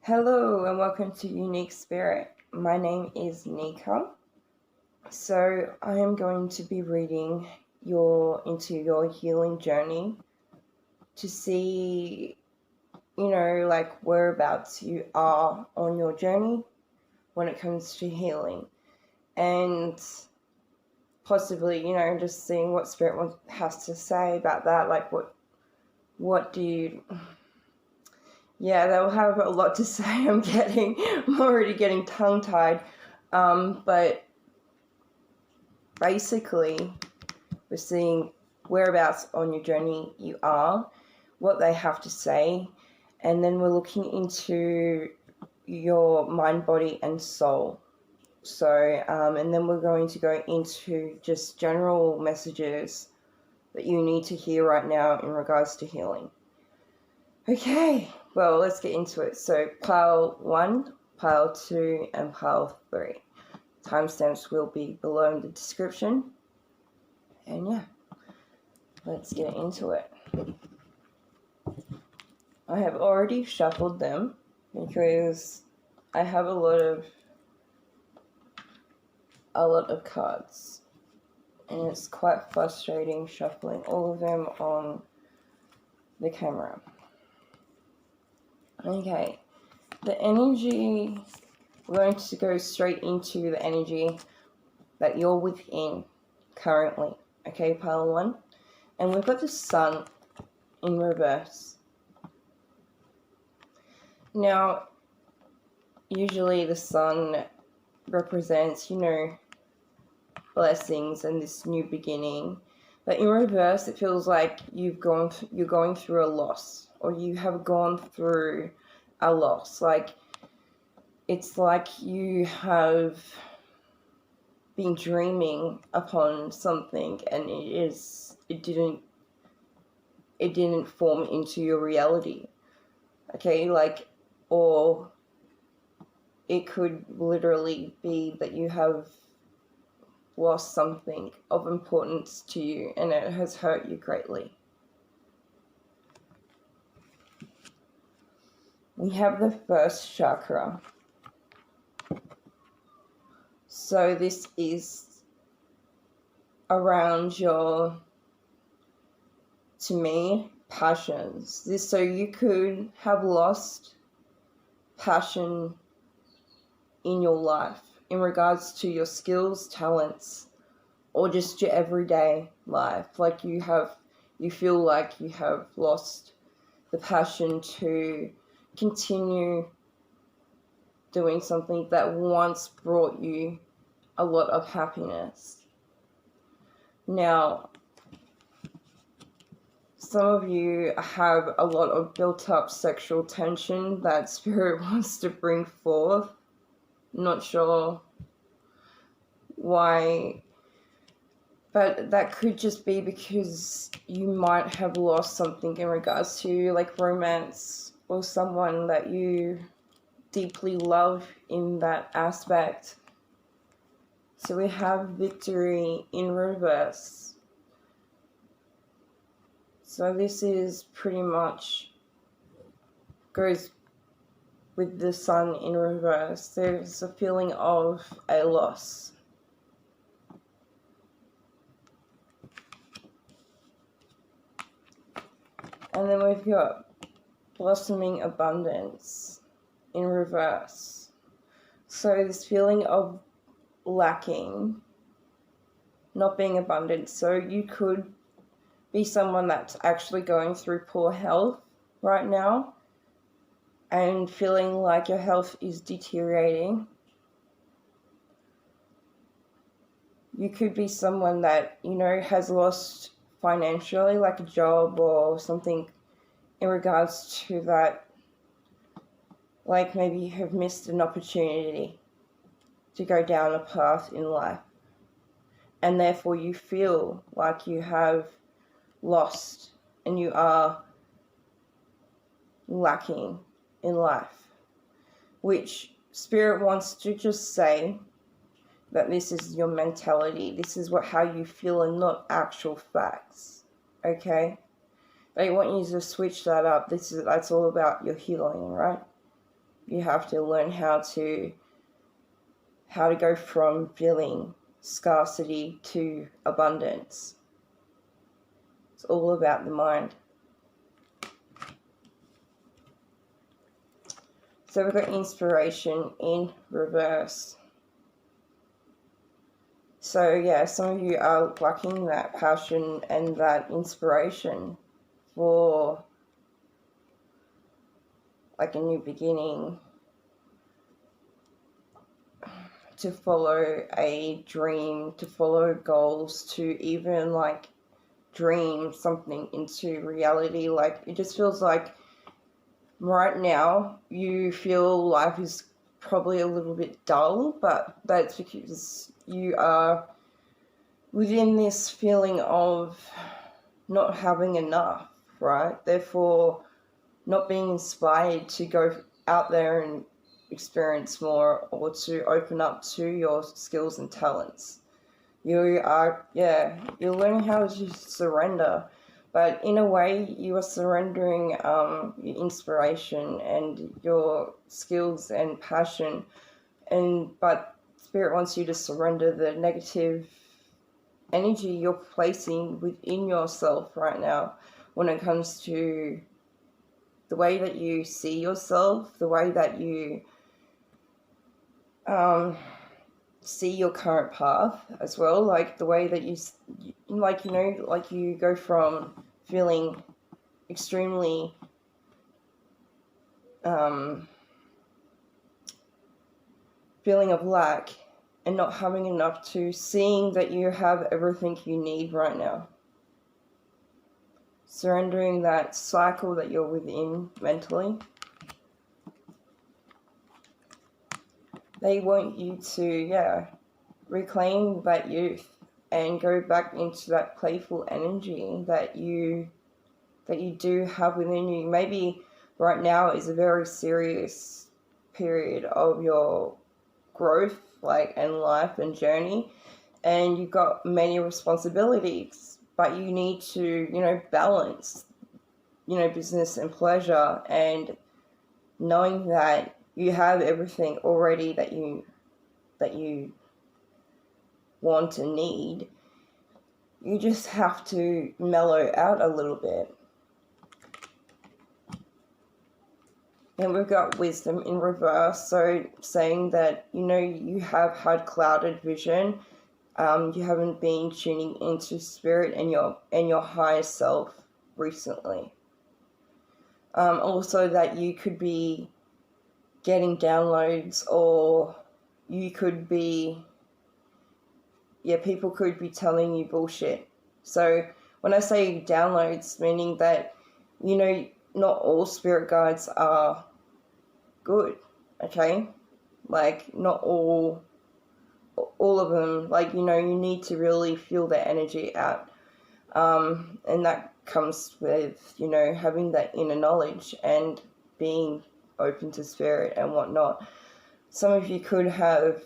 Hello and welcome to Uneekspirit. My name is Nika. So I am going to be reading into your healing journey to see, whereabouts you are on your journey when it comes to healing. And possibly, just seeing what Spirit has to say about that. Like what do you... Yeah, they'll have a lot to say. I'm already getting tongue-tied. But basically, we're seeing whereabouts on your journey you are, what they have to say, and then we're looking into your mind, body, and soul. So, and then we're going to go into just general messages that you need to hear right now in regards to healing. Okay, well, let's get into it. So pile 1, pile 2, and pile 3. Timestamps will be below in the description. And yeah, let's get into it. I have already shuffled them because I have a lot of cards. And it's quite frustrating shuffling all of them on the camera. Okay, the energy, we're going to go straight into the energy that you're within currently. Okay, pile 1. And we've got the Sun in reverse. Now, usually the Sun represents, blessings and this new beginning. But in reverse, it feels like you're going through a loss, or you have gone through a loss. Like, it's like you have been dreaming upon something and it didn't form into your reality. Okay, like, or it could literally be that you have lost something of importance to you and it has hurt you greatly. We have the first chakra. So this is around your, to me, passions. So you could have lost passion in your life in regards to your skills, talents, or just your everyday life. Like you feel like you have lost the passion to continue doing something that once brought you a lot of happiness. Now, some of you have a lot of built up sexual tension that Spirit wants to bring forth. Not sure why, but that could just be because you might have lost something in regards to like romance or someone that you deeply love in that aspect. So we have Victory in reverse. So this is pretty much goes with the Sun in reverse. There's a feeling of a loss. And then we've got Blossoming Abundance in reverse. So this feeling of lacking, not being abundant. So you could be someone that's actually going through poor health right now and feeling like your health is deteriorating. You could be someone that, has lost financially, like a job or something in regards to that. Like maybe you have missed an opportunity to go down a path in life, and therefore you feel like you have lost and you are lacking in life, which Spirit wants to just say that this is your mentality, this is how you feel and not actual facts. Okay, they want you to switch that up. That's all about your healing, right? You have to learn how to go from feeling scarcity to abundance. It's all about the mind. So we've got inspiration in reverse. So yeah, some of you are lacking that passion and that inspiration for like a new beginning, to follow a dream, to follow goals, to even like dream something into reality. Like, it just feels like right now you feel life is probably a little bit dull, but that's because you are within this feeling of not having enough, right? Therefore, not being inspired to go out there and experience more, or to open up to your skills and talents. You're learning how to surrender, but in a way you are surrendering your inspiration and your skills and passion, but Spirit wants you to surrender the negative energy you're placing within yourself right now when it comes to the way that you see yourself, the way that you see your current path as well, like the way that you go from feeling extremely feeling of lack and not having enough, to seeing that you have everything you need right now. Surrendering that cycle that you're within mentally. They want you to, reclaim that youth and go back into that playful energy that you do have within you. Maybe right now is a very serious period of your growth, and life and journey, and you've got many responsibilities, but you need to, balance, business and pleasure, and knowing that you have everything already that you want and need. You just have to mellow out a little bit. And we've got wisdom in reverse, so saying that, you have had clouded vision, you haven't been tuning into spirit and your higher self recently. Also that you could be getting downloads, or you could be, people could be telling you bullshit. So when I say downloads, meaning that, not all spirit guides are good, okay? Like, not all of them, you need to really feel their energy out. And that comes with, having that inner knowledge and being open to spirit and whatnot. Some of you could have,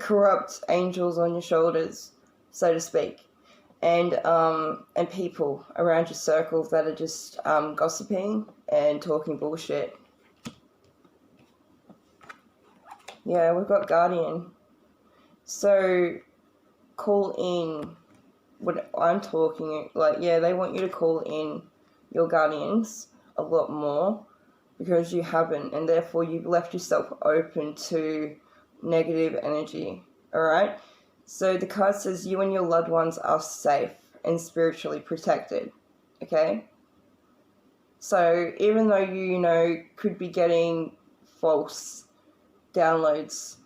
corrupt angels on your shoulders, so to speak. And people around your circles that are just gossiping and talking bullshit. Yeah, we've got guardian. So call in what I'm talking, they want you to call in your guardians a lot more, because you haven't, and therefore you've left yourself open to negative energy. All right? So the card says you and your loved ones are safe and spiritually protected, okay? So even though you, could be getting false downloads,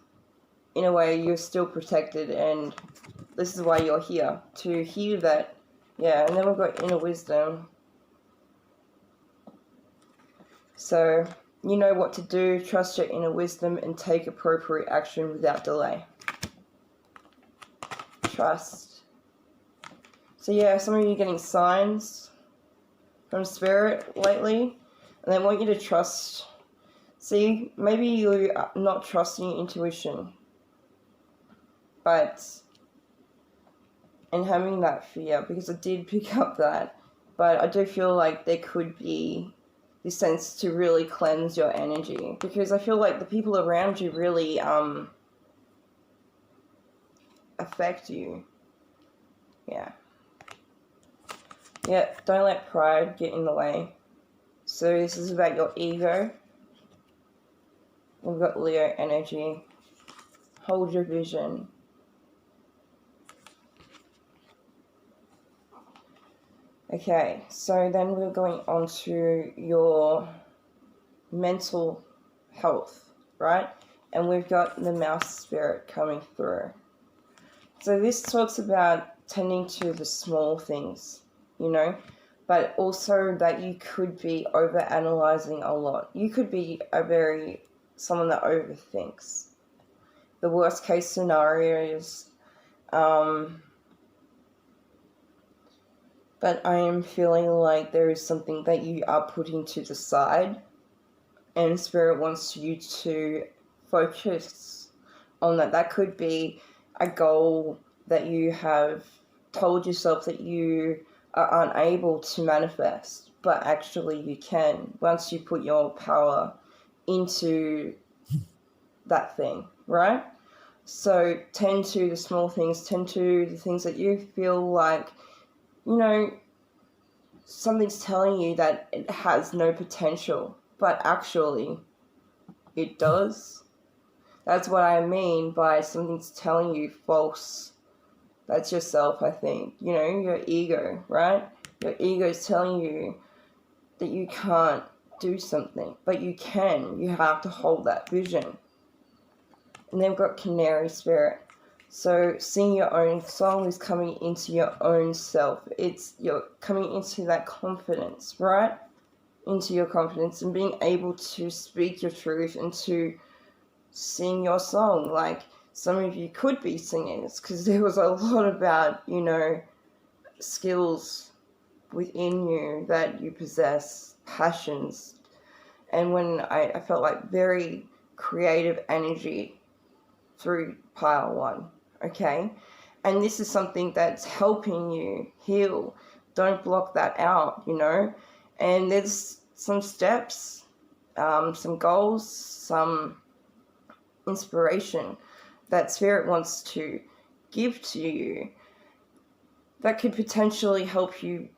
in a way you're still protected, and this is why you're here, to hear that. Yeah, and then we've got inner wisdom. So you know what to do, trust your inner wisdom, and take appropriate action without delay. Trust. So yeah, some of you are getting signs from spirit lately, and they want you to trust. See, maybe you're not trusting your intuition, and having that fear, because I did pick up that, but I do feel like there could be this sense to really cleanse your energy, because I feel like the people around you really affect you. Yeah, don't let pride get in the way. So this is about your ego. We've got Leo energy. Hold your vision. Okay, so then we're going on to your mental health, right? And we've got the mouse spirit coming through. So this talks about tending to the small things, you know, but also that you could be over-analyzing a lot. You could be someone that overthinks. The worst case scenarios, but I am feeling like there is something that you are putting to the side, and Spirit wants you to focus on that. That could be a goal that you have told yourself that you are unable to manifest, but actually you can once you put your power into that thing, right? So tend to the small things, tend to the things that you feel like, you know, something's telling you that it has no potential, but actually it does. That's what I mean by something's telling you false. That's yourself, I think. You know, your ego, right? Your ego is telling you that you can't do something, but you can. You have to hold that vision. And then we've got Canary Spirit. So sing your own song is coming into your own self. You're coming into that confidence, right? Into your confidence and being able to speak your truth and to sing your song. Like some of you could be singers, because there was a lot about, you know, skills within you that you possess, passions. And when I felt like very creative energy through pile 1, okay? And this is something that's helping you heal. Don't block that out, you know? And there's some steps, some goals, some inspiration that Spirit wants to give to you that could potentially help you,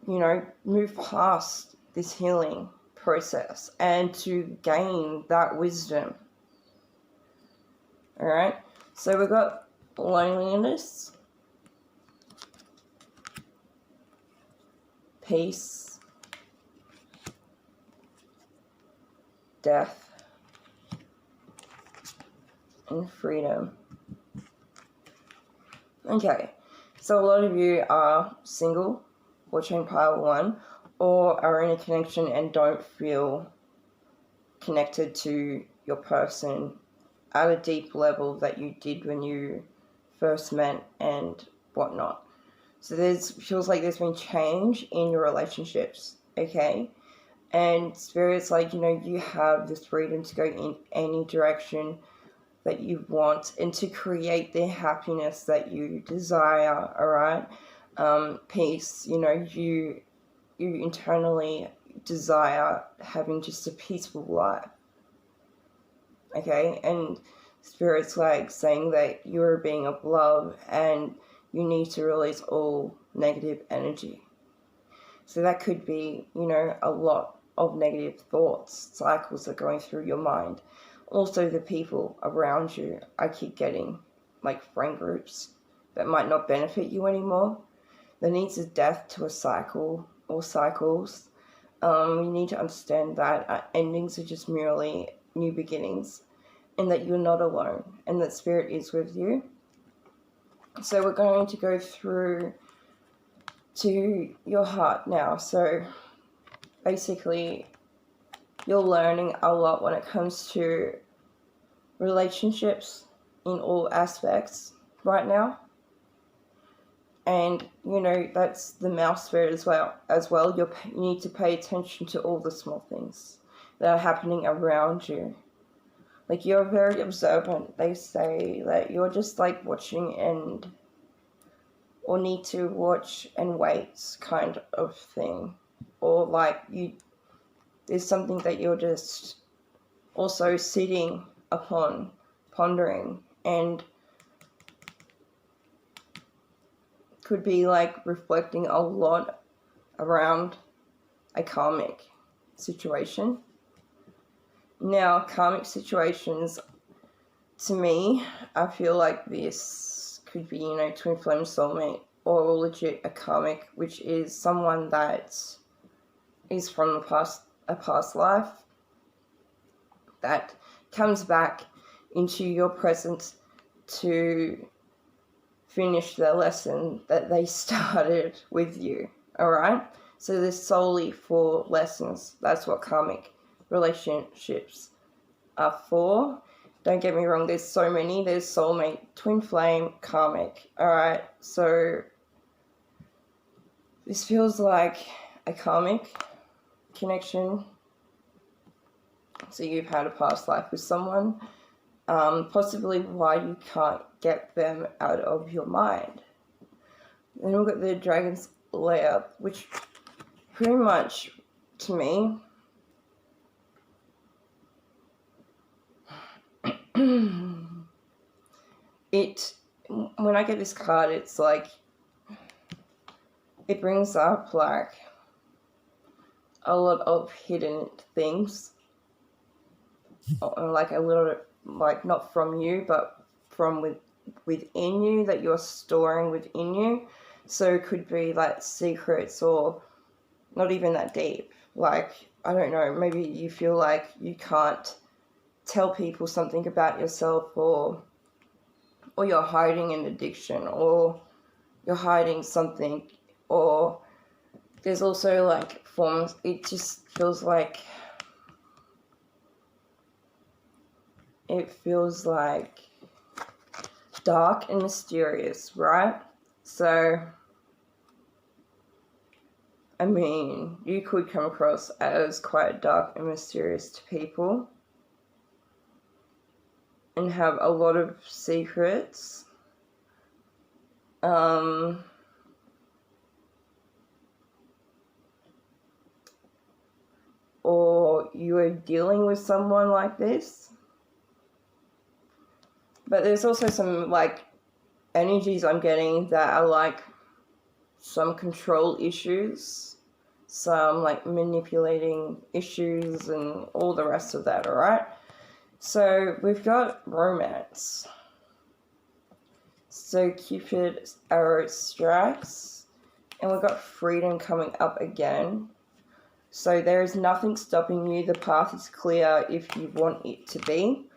you know, move past this healing process and to gain that wisdom. All right, so we've got loneliness, peace, death, and freedom. Okay, so a lot of you are single, watching pile 1, or are in a connection and don't feel connected to your person at a deep level that you did when you first met and whatnot. So feels like there's been change in your relationships, okay? And Spirit's like, you know, you have this freedom to go in any direction that you want and to create the happiness that you desire, all right? Peace, you know, you internally desire having just a peaceful life. Okay, and Spirit's like saying that you're a being of love and you need to release all negative energy. So that could be, you know, a lot of negative thoughts, cycles are going through your mind. Also the people around you, I keep getting like friend groups that might not benefit you anymore. There needs a death to a cycle or cycles. You need to understand that endings are just merely new beginnings, and that you're not alone, and that Spirit is with you. So we're going to go through to your heart now. So basically, you're learning a lot when it comes to relationships in all aspects right now. And, you know, that's the mouse spirit as well. You need to pay attention to all the small things that are happening around you. Like, you're very observant. They say that you're just like watching or need to watch and wait kind of thing. Or like there's something that you're just also sitting upon, pondering, and could be like reflecting a lot around a karmic situation. Now, karmic situations, to me, I feel like this could be, you know, twin flame soulmate, or legit a karmic, which is someone that is from the past, a past life, that comes back into your present to finish the lesson that they started with you, alright? So this solely for lessons. That's what karmic relationships are for. Don't get me wrong, there's so many. There's soulmate, twin flame, karmic, alright? So this feels like a karmic connection. So you've had a past life with someone, possibly why you can't get them out of your mind. Then we've got the dragon's lair, which pretty much, to me, when I get this card, it's like, it brings up like a lot of hidden things, or like a little, like not from you, but from within you, that you're storing within you. So it could be like secrets, or not even that deep. Like, I don't know, maybe you feel like you can't tell people something about yourself, or you're hiding an addiction, or you're hiding something, or there's also like forms, it just feels like, dark and mysterious, right? So, I mean, you could come across as quite dark and mysterious to people, and have a lot of secrets. Or you are dealing with someone like this. But there's also some like energies I'm getting that are like some control issues, some like manipulating issues, and all the rest of that, alright? So we've got romance. So Cupid's arrow strikes, and we've got freedom coming up again. So there is nothing stopping you. The path is clear if you want it to be.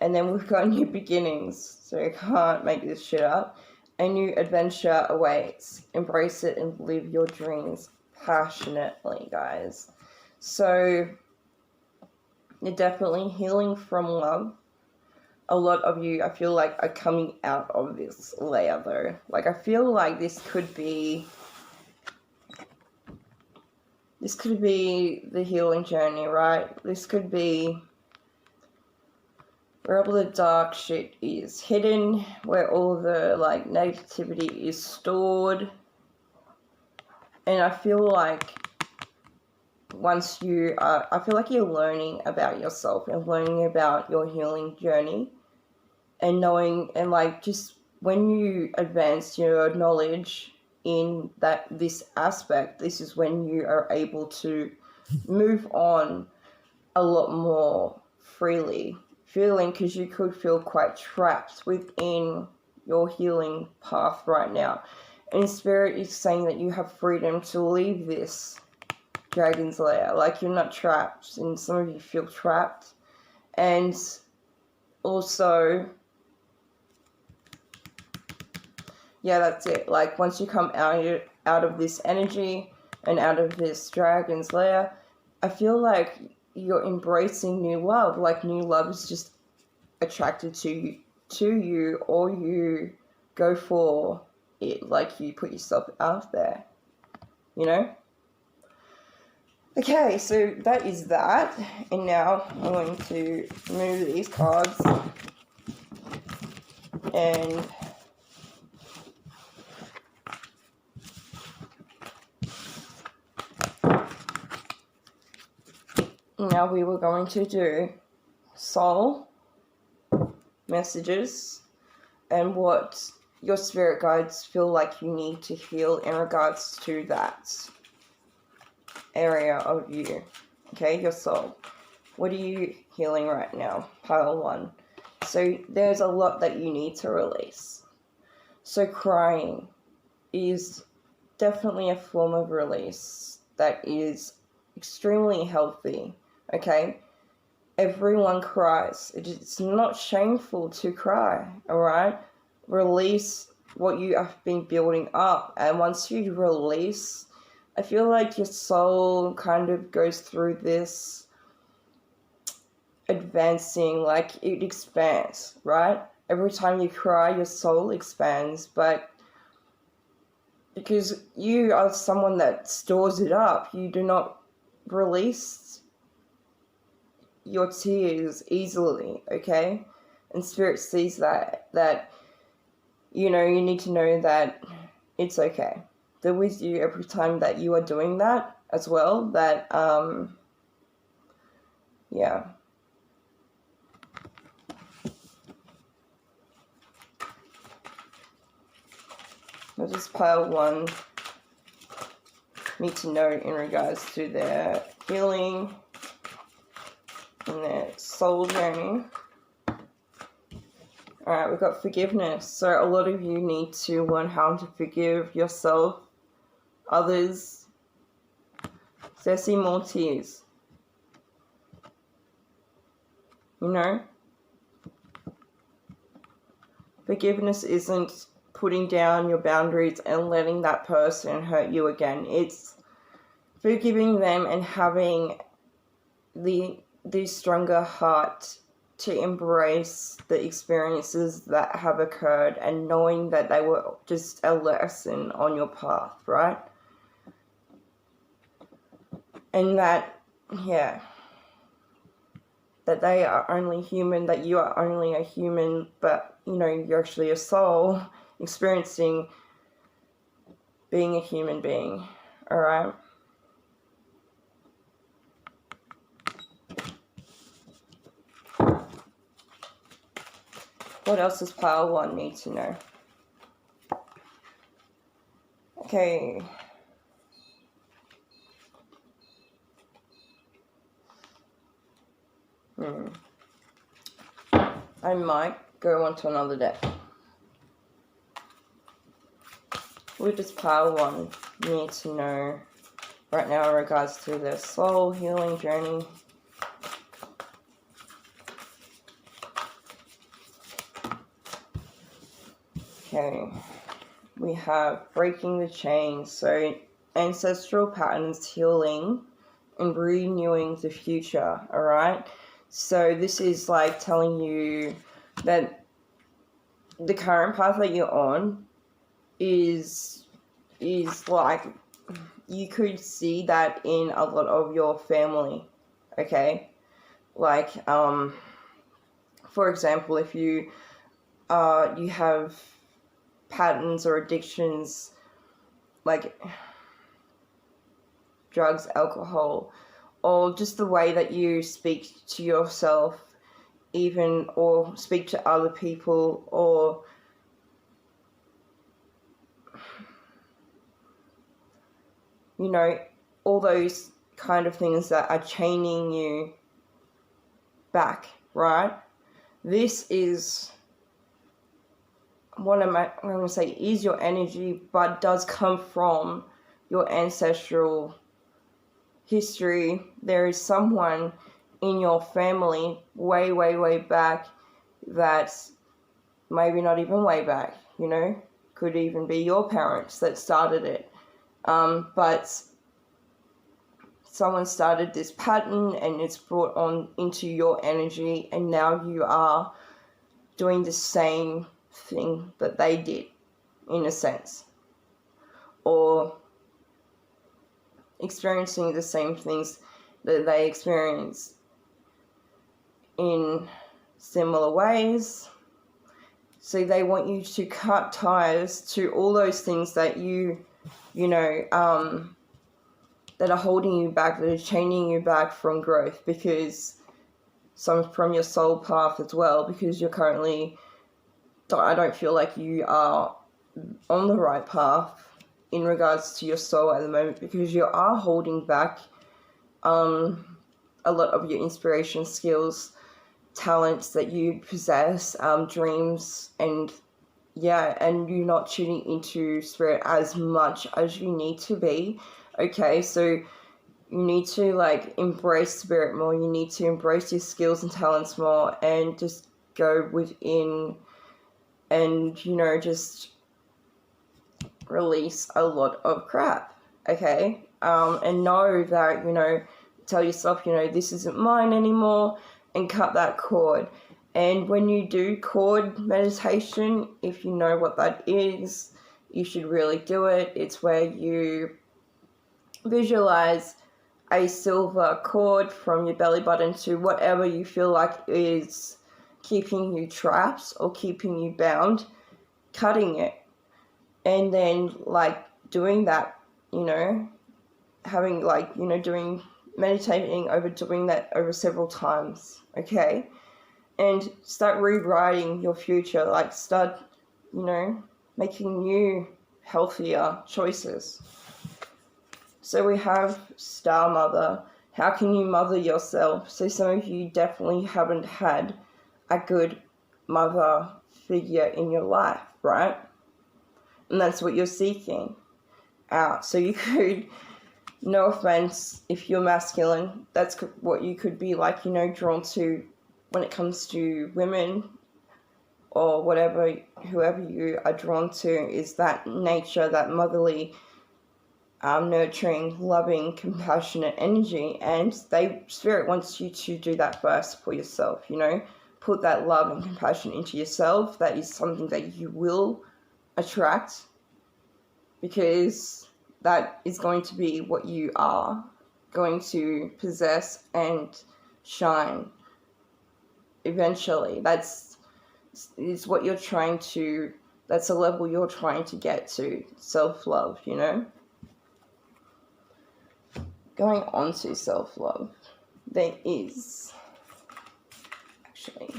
And then we've got new beginnings. So you can't make this shit up. A new adventure awaits. Embrace it and live your dreams passionately, guys. So you're definitely healing from love. A lot of you, I feel like, are coming out of this layer, though. Like, I feel like this could be the healing journey, right? This could be where all the dark shit is hidden, where all the, like, negativity is stored. And I feel like once you are, I feel like you're learning about yourself and learning about your healing journey, and knowing, and like, just when you advance your knowledge in this aspect, this is when you are able to move on a lot more freely, because you could feel quite trapped within your healing path right now. And Spirit is saying that you have freedom to leave this dragon's lair. Like, you're not trapped, and some of you feel trapped. And also, yeah, that's it. Like, once you come out of this energy and out of this dragon's lair, I feel like you're embracing new love. Like, new love is just attracted to you, or you go for it. Like, you put yourself out there, you know? Okay, so that is that. And now I'm going to remove these cards and Now we were going to do soul messages and what your spirit guides feel like you need to heal in regards to that area of you. Okay, your soul. What are you healing right now? Pile 1. So there's a lot that you need to release. So crying is definitely a form of release that is extremely healthy. Okay? Everyone cries. It's not shameful to cry, alright? Release what you have been building up. And once you release, I feel like your soul kind of goes through this advancing, like it expands, right? Every time you cry, your soul expands, but because you are someone that stores it up, you do not release your tears easily, okay? And Spirit sees that, you know, you need to know that it's okay. They're with you every time that you are doing that as well, that, yeah. What does pile 1 need to know in regards to their healing and their soul journey? Alright, we've got forgiveness. So a lot of you need to learn how to forgive yourself, others. So I see more tears. You know? Forgiveness isn't putting down your boundaries and letting that person hurt you again. It's forgiving them and having the stronger heart to embrace the experiences that have occurred and knowing that they were just a lesson on your path, right? And that, yeah, that they are only human, that you are only a human, but, you know, you're actually a soul experiencing being a human being, alright? What else does pile 1 need to know? Okay. I might go on to another deck. What does pile 1 need to know right now in regards to their soul healing journey? Okay, we have breaking the chains, so ancestral patterns healing and renewing the future, alright? So this is like telling you that the current path that you're on is like, you could see that in a lot of your family, okay? Like, for example, if you have patterns or addictions like drugs, alcohol, or just the way that you speak to yourself even, or speak to other people, or you know, all those kind of things that are chaining you back, right? This is what I'm going to say is your energy, but does come from your ancestral history. There is someone in your family way, way, way back that maybe not even way back, you know, could even be your parents that started it. But someone started this pattern and it's brought on into your energy, and now you are doing the same thing that they did, in a sense, or experiencing the same things that they experienced in similar ways. So they want you to cut ties to all those things that you know, that are holding you back, that are chaining you back from growth, because some from your soul path as well, because you're currently, I don't feel like you are on the right path in regards to your soul at the moment, because you are holding back a lot of your inspiration, skills, talents that you possess, dreams, and and you're not tuning into spirit as much as you need to be. Okay, so you need to like embrace spirit more. You need to embrace your skills and talents more, and just go within and, you know, just release a lot of crap. Okay, and know that, you know, tell yourself, you know, this isn't mine anymore, and cut that cord. And when you do cord meditation, if you know what that is, you should really do it. It's where you visualize a silver cord from your belly button to whatever you feel like is keeping you trapped or keeping you bound, cutting it. And then, like, doing that, you know, having, like, you know, meditating over doing that over several times, okay? And start rewriting your future, like, start, you know, making new, healthier choices. So we have Star Mother. How can you mother yourself? So some of you definitely haven't had a good mother figure in your life, right? And that's what you're seeking out. So you could, no offense, if you're masculine, that's what you could be like, you know, drawn to when it comes to women or whatever, whoever you are drawn to is that nature, that motherly, nurturing, loving, compassionate energy. And spirit wants you to do that first for yourself, you know, put that love and compassion into yourself. That is something that you will attract, because that is going to be what you are going to possess and shine eventually. Is what you're trying to, that's a level you're trying to get to, self-love, you know. Going on to self-love, there is actually,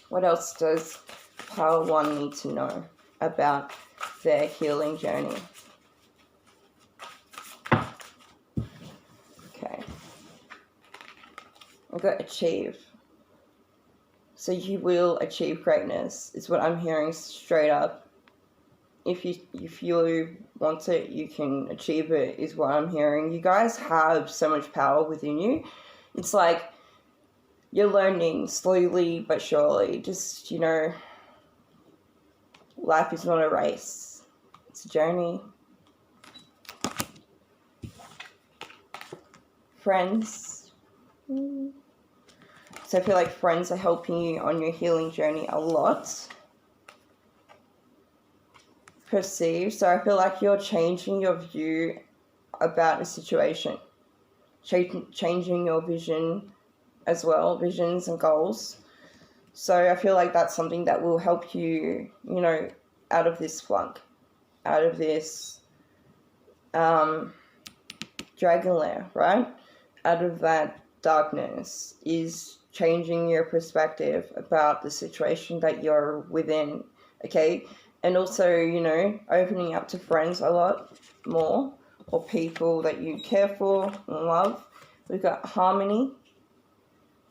what else does Pile 1 need to know about their healing journey? Okay. I've got achieve. So you will achieve greatness, is what I'm hearing straight up. If you want it, you can achieve it, is what I'm hearing. You guys have so much power within you. It's like you're learning slowly but surely. Just, you know, life is not a race. It's a journey. Friends. So I feel like friends are helping you on your healing journey a lot. Perceive. So I feel like you're changing your view about a situation. Changing your vision as well. Visions and goals. So I feel like that's something that will help you, you know, out of this flunk. Out of this dragon lair, right? Out of that darkness, is changing your perspective about the situation that you're within, okay? And also, you know, opening up to friends a lot more, or people that you care for and love. We've got harmony.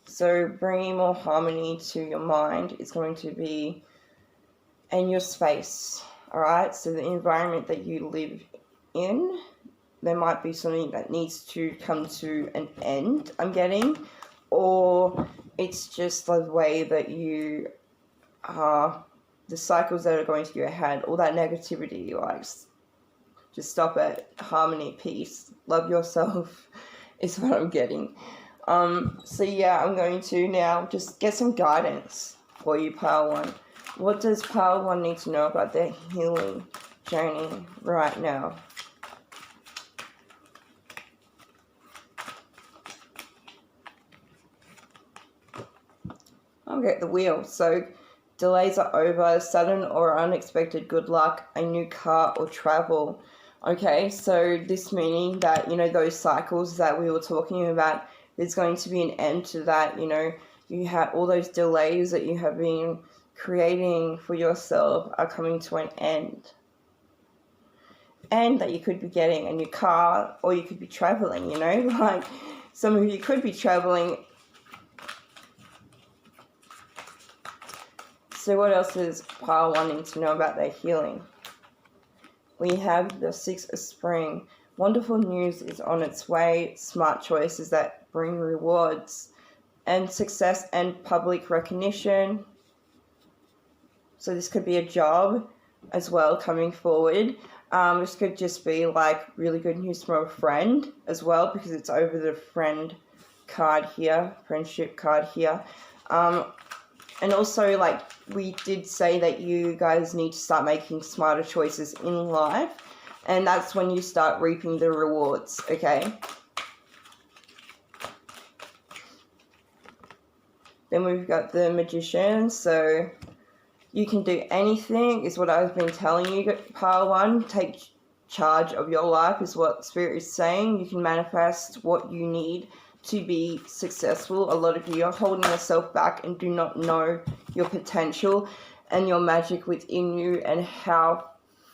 So bringing more harmony to your mind is going to be in your space, all right? So the environment that you live in, there might be something that needs to come to an end, I'm getting, or it's just the way that you are, the cycles that are going through your head, all that negativity, like, just stop it. Harmony, peace, love yourself is what I'm getting. So yeah, I'm going to now just get some guidance for you, Pile 1. What does Pile 1 need to know about their healing journey right now? I'll get the wheel. So Delays are over. Sudden or unexpected good luck. A new car or travel. Okay, so this meaning that, you know, those cycles that we were talking about, there's going to be an end to that. You know, you have all those delays that you have been creating for yourself are coming to an end. And that you could be getting a new car, or you could be traveling, you know, like some of you could be traveling. So what else is pile wanting to know about their healing? We have the 6 of Spring. Wonderful news is on its way. Smart choices that bring rewards and success and public recognition. So this could be a job as well coming forward. This could just be like really good news from a friend as well, because it's over the friend card here, friendship card here. And also, like, we did say that you guys need to start making smarter choices in life, and that's when you start reaping the rewards, okay? Then we've got the Magician, so you can do anything, is what I've been telling you, pile 1. Take charge of your life is what Spirit is saying. You can manifest what you need to be successful. A lot of you are holding yourself back and do not know your potential and your magic within you and how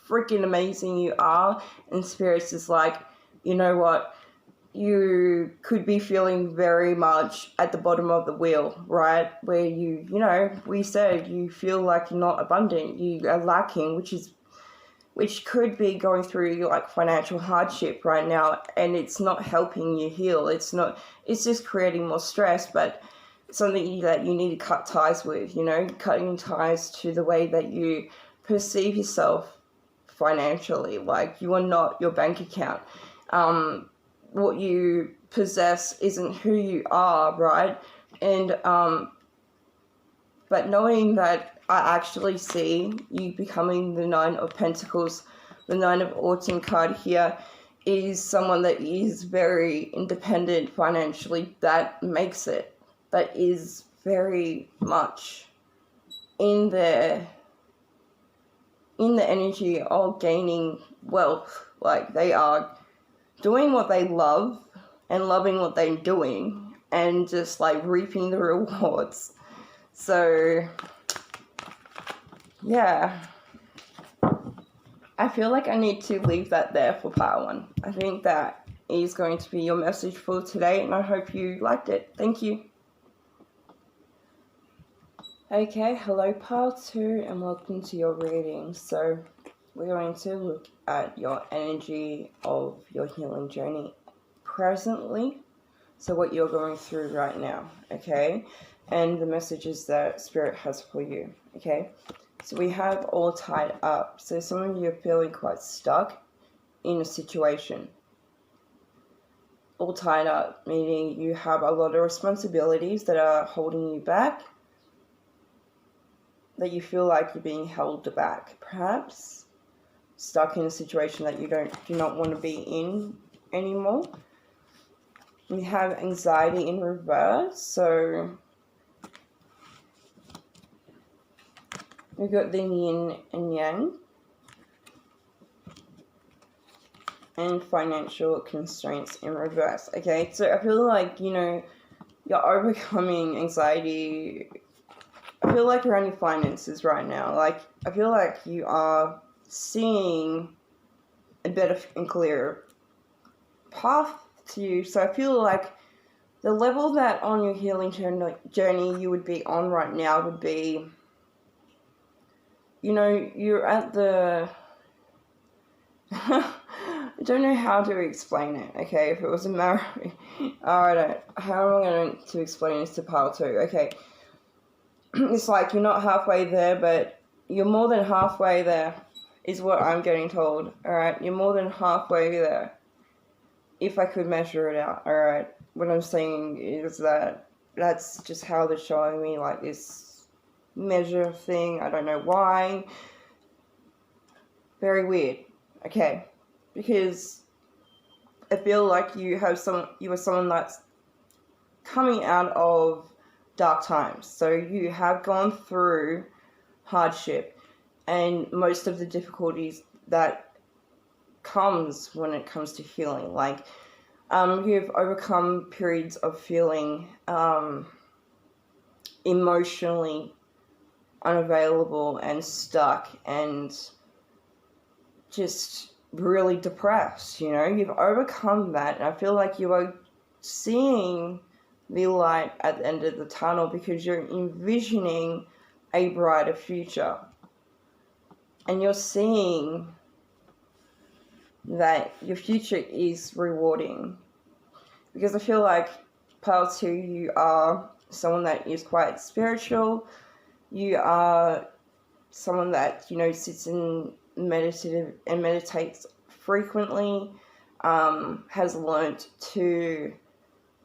freaking amazing you are. And Spirit's is like, you know what? You could be feeling very much at the bottom of the wheel, right? Where you know, we said you feel like you're not abundant, you are lacking, which could be going through like financial hardship right now, and it's not helping you heal. It's just creating more stress, but something that you need to cut ties with, you know, cutting ties to the way that you perceive yourself financially. Like, you are not your bank account. What you possess isn't who you are, right? And but knowing that, I actually see you becoming the 9 of Pentacles. The 9 of Autumn card here is someone that is very independent financially, that makes it, that is very much in the energy of gaining wealth. Like, they are doing what they love and loving what they're doing and just like reaping the rewards. So yeah, I feel like I need to leave that there for pile 1. I think that is going to be your message for today, and I hope you liked it. Thank you. Okay, hello pile 2, and welcome to your reading. So we're going to look at your energy of your healing journey presently. So what you're going through right now, okay? And the messages that Spirit has for you, okay? So we have all tied up. So some of you are feeling quite stuck in a situation. All tied up, meaning you have a lot of responsibilities that are holding you back, that you feel like you're being held back, perhaps. Stuck in a situation that you do not want to be in anymore. We have anxiety in reverse, so we've got the yin and yang, and financial constraints in reverse. Okay, so I feel like, you know, you're overcoming anxiety. I feel like around your finances right now. Like, I feel like you are seeing a better and clearer path to you. So I feel like the level that on your healing journey you would be on right now would be, you know, you're at the I don't know how to explain it, okay? If it was a marriage, how am I going to explain this to pile 2? Okay, it's like you're not halfway there, but you're more than halfway there, is what I'm getting told, alright? You're more than halfway there, if I could measure it out, alright? What I'm saying is that that's just how they're showing me, like, this measure thing. I don't know why. Very weird. Okay, because I feel like you are someone that's coming out of dark times. So you have gone through hardship and most of the difficulties that comes when it comes to healing. Like, you've overcome periods of feeling emotionally unavailable and stuck and just really depressed, you know. You've overcome that, and I feel like you are seeing the light at the end of the tunnel because you're envisioning a brighter future, and you're seeing that your future is rewarding. Because I feel like, Pile 2, you are someone that is quite spiritual. You are someone that, you know, sits in meditative and meditates frequently, has learnt to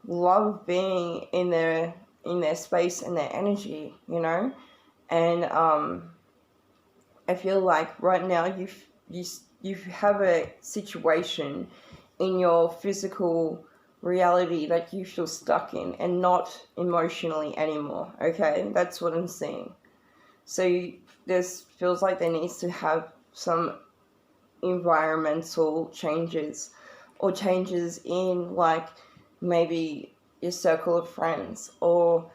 love being in their space and their energy, you know. And I feel like right now you have a situation in your physical reality that you feel stuck in and not emotionally anymore, okay? That's what I'm seeing. So this feels like there needs to have some environmental changes, or changes in, like, maybe your circle of friends, or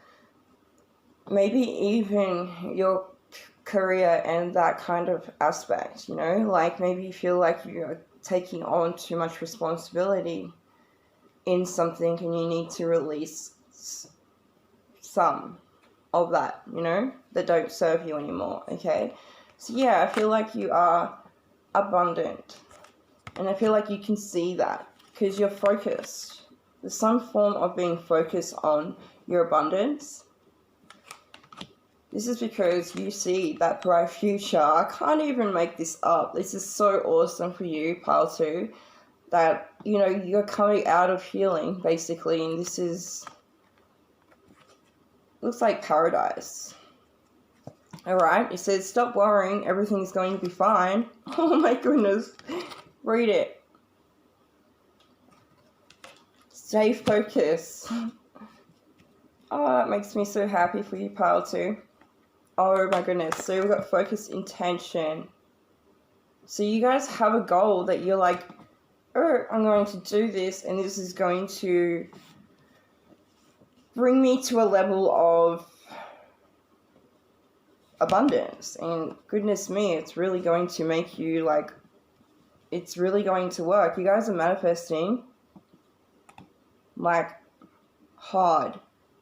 maybe even your career and that kind of aspect, you know. Like, maybe you feel like you're taking on too much responsibility in something and you need to release some of that, you know, that don't serve you anymore, okay? So yeah, I feel like you are abundant, and I feel like you can see that because you're focused. There's some form of being focused on your abundance. This is because you see that bright future. I can't even make this up. This is so awesome for you, Pile 2, that, you know, you're coming out of healing, basically, and this is, looks like paradise. Alright, it says, stop worrying, everything's going to be fine. Oh my goodness. Read it. Stay focused. Oh, that makes me so happy for you, Pile 2. Oh my goodness. So we've got focus, intention. So you guys have a goal that you're like, oh, I'm going to do this, and this is going to bring me to a level of abundance. And goodness me, it's really going to make you, like, it's really going to work. You guys are manifesting, like, hard,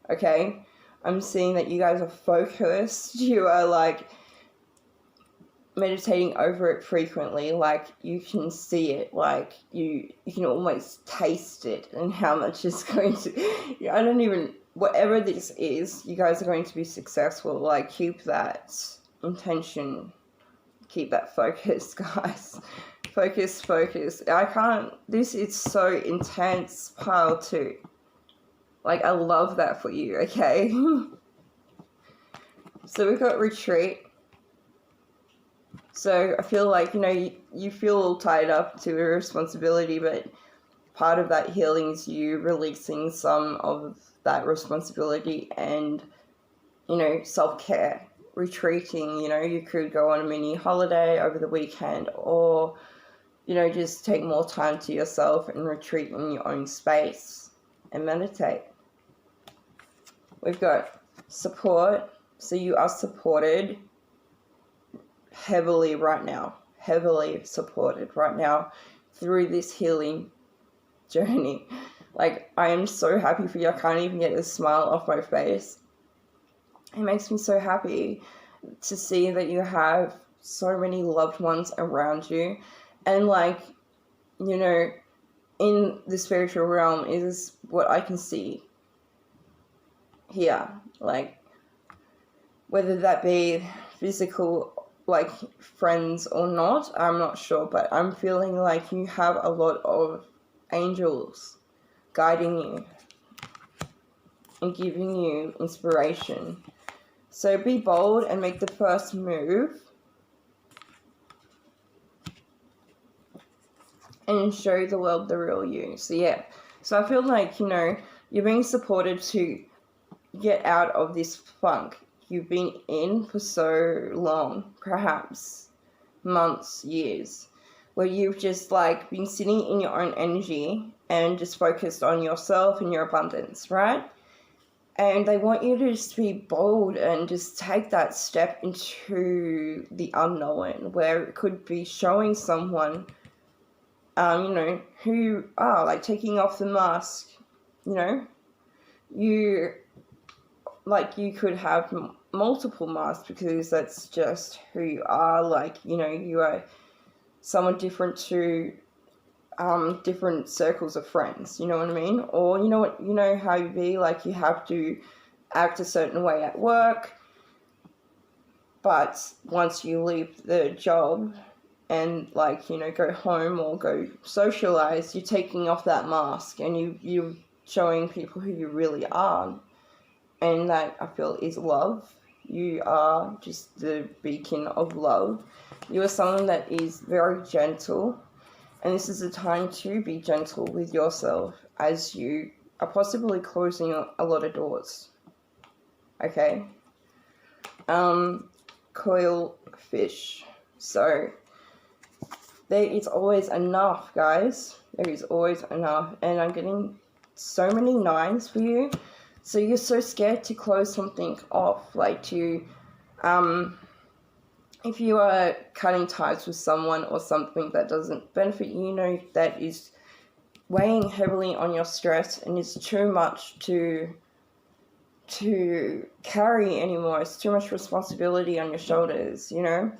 okay? I'm seeing that you guys are focused. You are, like, meditating over it frequently. Like, you can see it. Like, you can almost taste it and how much it's going to... I don't even... Whatever this is, you guys are going to be successful. Like, keep that intention. Keep that focus, guys. Focus, focus. I can't... This is so intense, Pile 2. Like, I love that for you, okay? So we've got retreat. So I feel like, you know, you feel tied up to a responsibility, but part of that healing is you releasing some of that responsibility and, you know, self-care. Retreating, you know, you could go on a mini holiday over the weekend, or, you know, just take more time to yourself and retreat in your own space and meditate. We've got support. So you are supported heavily right now. Heavily supported right now through this healing journey. Like, I am so happy for you. I can't even get a smile off my face. It makes me so happy to see that you have so many loved ones around you. And, like, you know, in the spiritual realm is what I can see here. Like, whether that be physical, like, friends or not, I'm not sure. But I'm feeling like you have a lot of angels guiding you and giving you inspiration. So be bold and make the first move and show the world the real you. So yeah, so I feel like, you know, you're being supported to get out of this funk. you've been in for so long, perhaps months, years, where you've just like been sitting in your own energy and just focused on yourself and your abundance, right? And they want you to just be bold and just take that step into the unknown, where it could be showing someone, you know, who you are, like taking off the mask. You know, you could have multiple masks because that's just who you are. Like, you know, you are someone different to different circles of friends, you know what I mean? Or you know how you be, like you have to act a certain way at work, but once you leave the job and like, you know, go home or go socialize, you're taking off that mask and you're showing people who you really are. And that, I feel, is love. You are just the beacon of love. You are someone that is very gentle. And this is a time to be gentle with yourself as you are possibly closing a lot of doors. Okay? Coil fish. So, there is always enough, guys. There is always enough. And I'm getting so many 9s for you. So you're so scared to close something off. Like to, if you are cutting ties with someone or something that doesn't benefit you, you know, that is weighing heavily on your stress and is too much to carry anymore. It's too much responsibility on your shoulders, you know.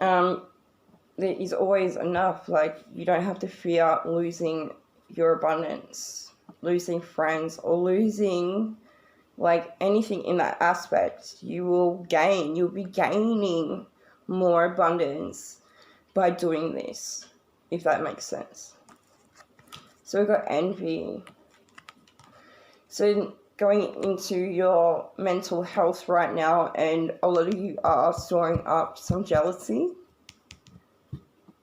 There is always enough. Like, you don't have to fear losing your abundance, losing friends, or losing like anything in that aspect. You will gain. You'll be gaining more abundance by doing this, if that makes sense. So we've got envy. So going into your mental health right now, and a lot of you are storing up some jealousy.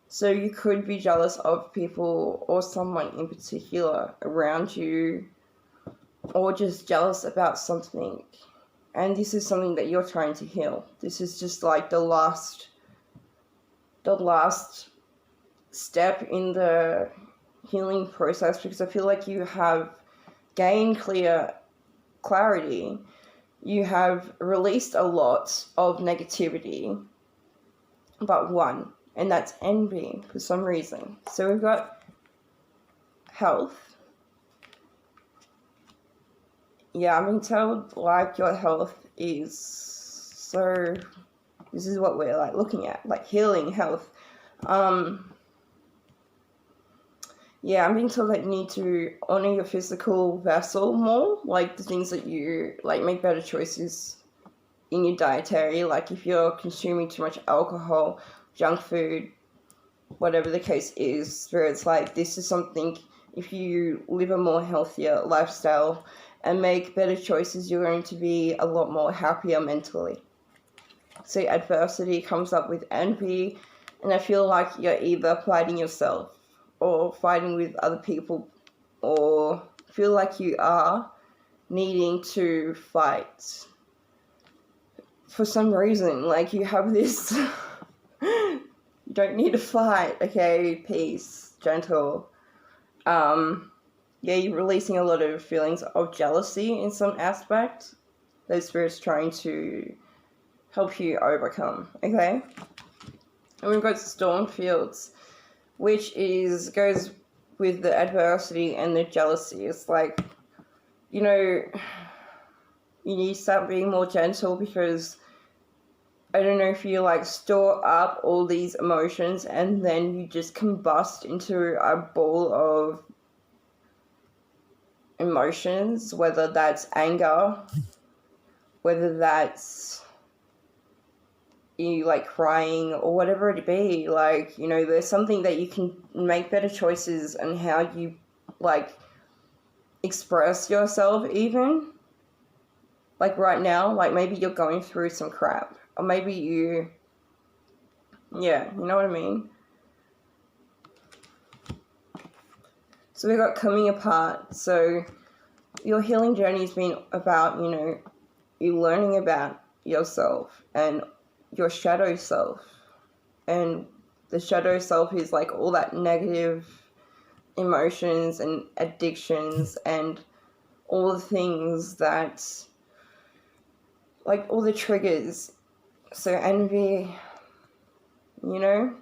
So you could be jealous of people or someone in particular around you, or just jealous about something. And this is something that you're trying to heal. This is just like the last step in the healing process, because I feel like you have gained clarity. You have released a lot of negativity, but one, and that's envy for some reason. So we've got health. Yeah, I'm being told like your health is so, this is what we're like looking at, like healing health. Yeah, I'm being told that you need to honor your physical vessel more, like the things that you, like, make better choices in your dietary. Like if you're consuming too much alcohol, junk food, whatever the case is, where it's like, this is something, if you live a more healthier lifestyle and make better choices, you're going to be a lot more happier mentally. So adversity comes up with envy, and I feel like you're either fighting yourself or fighting with other people, or feel like you are needing to fight for some reason. Like you have this, you don't need to fight, okay, peace, gentle. Yeah, you're releasing a lot of feelings of jealousy in some aspect. Those spirits trying to help you overcome, okay? And we've got storm fields, which goes with the adversity and the jealousy. It's like, you know, you need to start being more gentle, because I don't know if you like store up all these emotions and then you just combust into a ball of emotions, whether that's anger, whether that's you like crying, or whatever it be. Like, you know, there's something that you can make better choices and how you like express yourself. Even like right now, like maybe you're going through some crap, or maybe you know what I mean. So we got coming apart. So your healing journey has been about, you know, you learning about yourself and your shadow self. And the shadow self is like all that negative emotions and addictions and all the things that, like all the triggers. So envy, you know.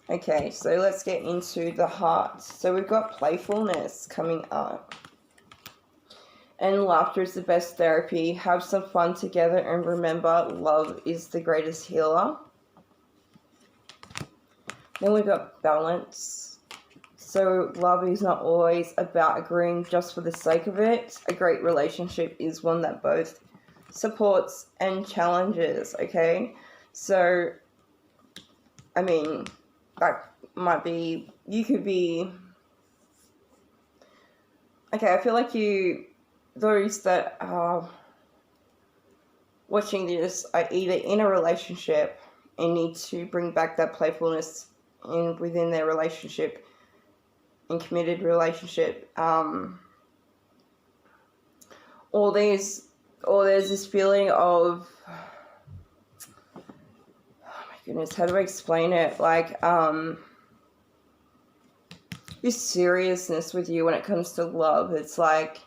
Okay, so let's get into the heart. So we've got playfulness coming up. And laughter is the best therapy. Have some fun together and remember, love is the greatest healer. Then we've got balance. So love is not always about agreeing just for the sake of it. A great relationship is one that both supports and challenges, okay? So, I mean, that might be, you could be, okay, I feel like those that are watching this are either in a relationship and need to bring back that playfulness within their relationship, in committed relationship, or there's this feeling of, oh my goodness, how do I explain it? Like, this seriousness with you when it comes to love. It's like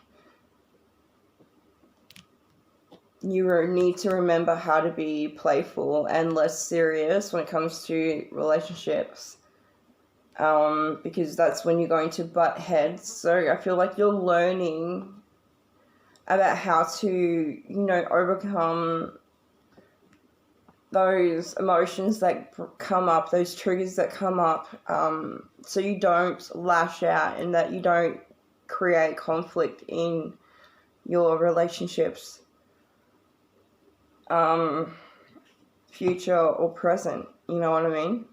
you need to remember how to be playful and less serious when it comes to relationships, because that's when you're going to butt heads. So I feel like you're learning about how to, overcome those emotions that come up, those triggers that come up, so you don't lash out and that you don't create conflict in your relationships, future or present, you know what I mean?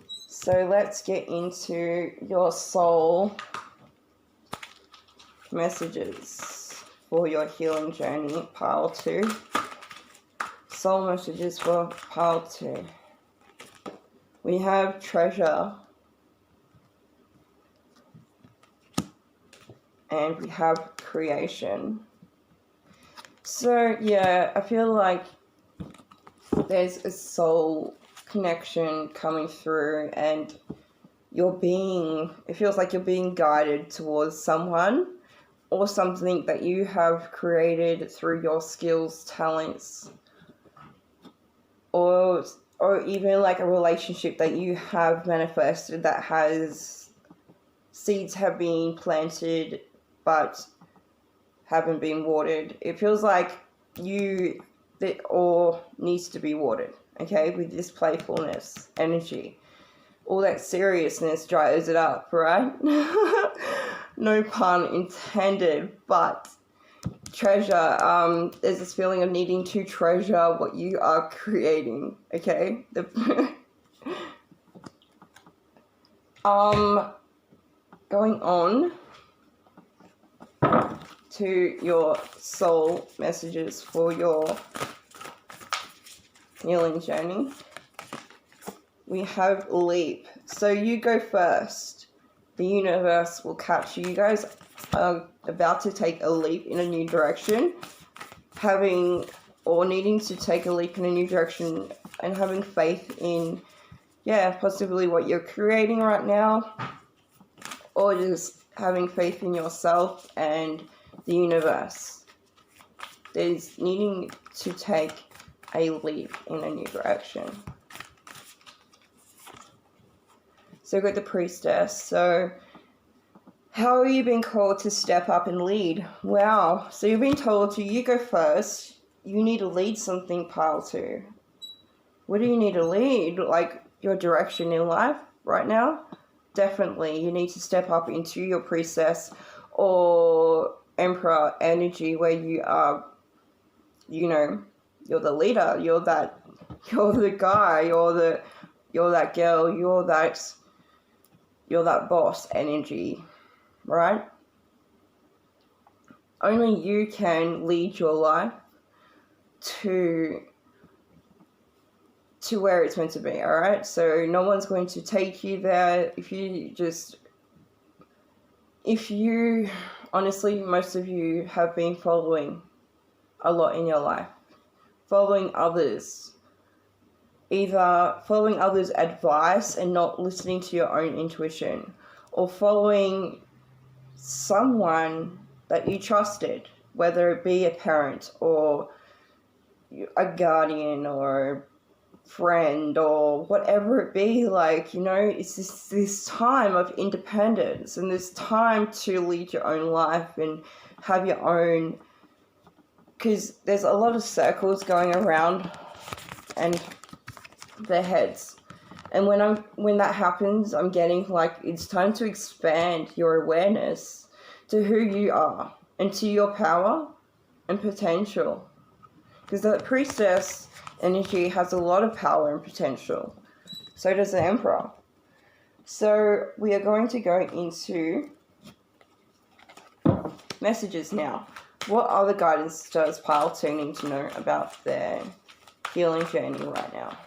So let's get into your soul messages for your healing journey, pile 2. Soul messages for pile 2. We have treasure. And we have creation. So, yeah, I feel like there's a soul connection coming through and it feels like you're being guided towards someone or something that you have created through your skills, talents, or even like a relationship that you have manifested that has seeds have been planted but haven't been watered. It feels like that all needs to be watered, okay, with this playfulness energy. All that seriousness dries it up, right? No pun intended, but treasure, there's this feeling of needing to treasure what you are creating, okay? Going on to your soul messages for your healing journey. We have leap. So you go first. The universe will catch you. You guys are about to take a leap in a new direction. Needing to take a leap in a new direction and having faith in, possibly what you're creating right now. Or just having faith in yourself and the universe. There's needing to take a leap in a new direction. So we've got the priestess. So how are you being called to step up and lead? Wow. So you've been told you go first. You need to lead something, pile 2. What do you need to lead? Like your direction in life right now? Definitely. You need to step up into your priestess or emperor energy where you are, you're the leader. You're the guy. You're that girl. You're that boss energy, right? Only you can lead your life to where it's meant to be, all right? So no one's going to take you there. If you honestly, most of you have been following a lot in your life. Following others. Either following others' advice and not listening to your own intuition, or following someone that you trusted, whether it be a parent or a guardian or friend or whatever it be. Like, you know, it's this time of independence and this time to lead your own life and have your own, because there's a lot of circles going around and their heads, and when that happens, I'm getting like it's time to expand your awareness to who you are and to your power and potential, because the priestess energy has a lot of power and potential. So does the emperor. So we are going to go into messages now. What other guidance does Pile 2 need to know about their healing journey right now?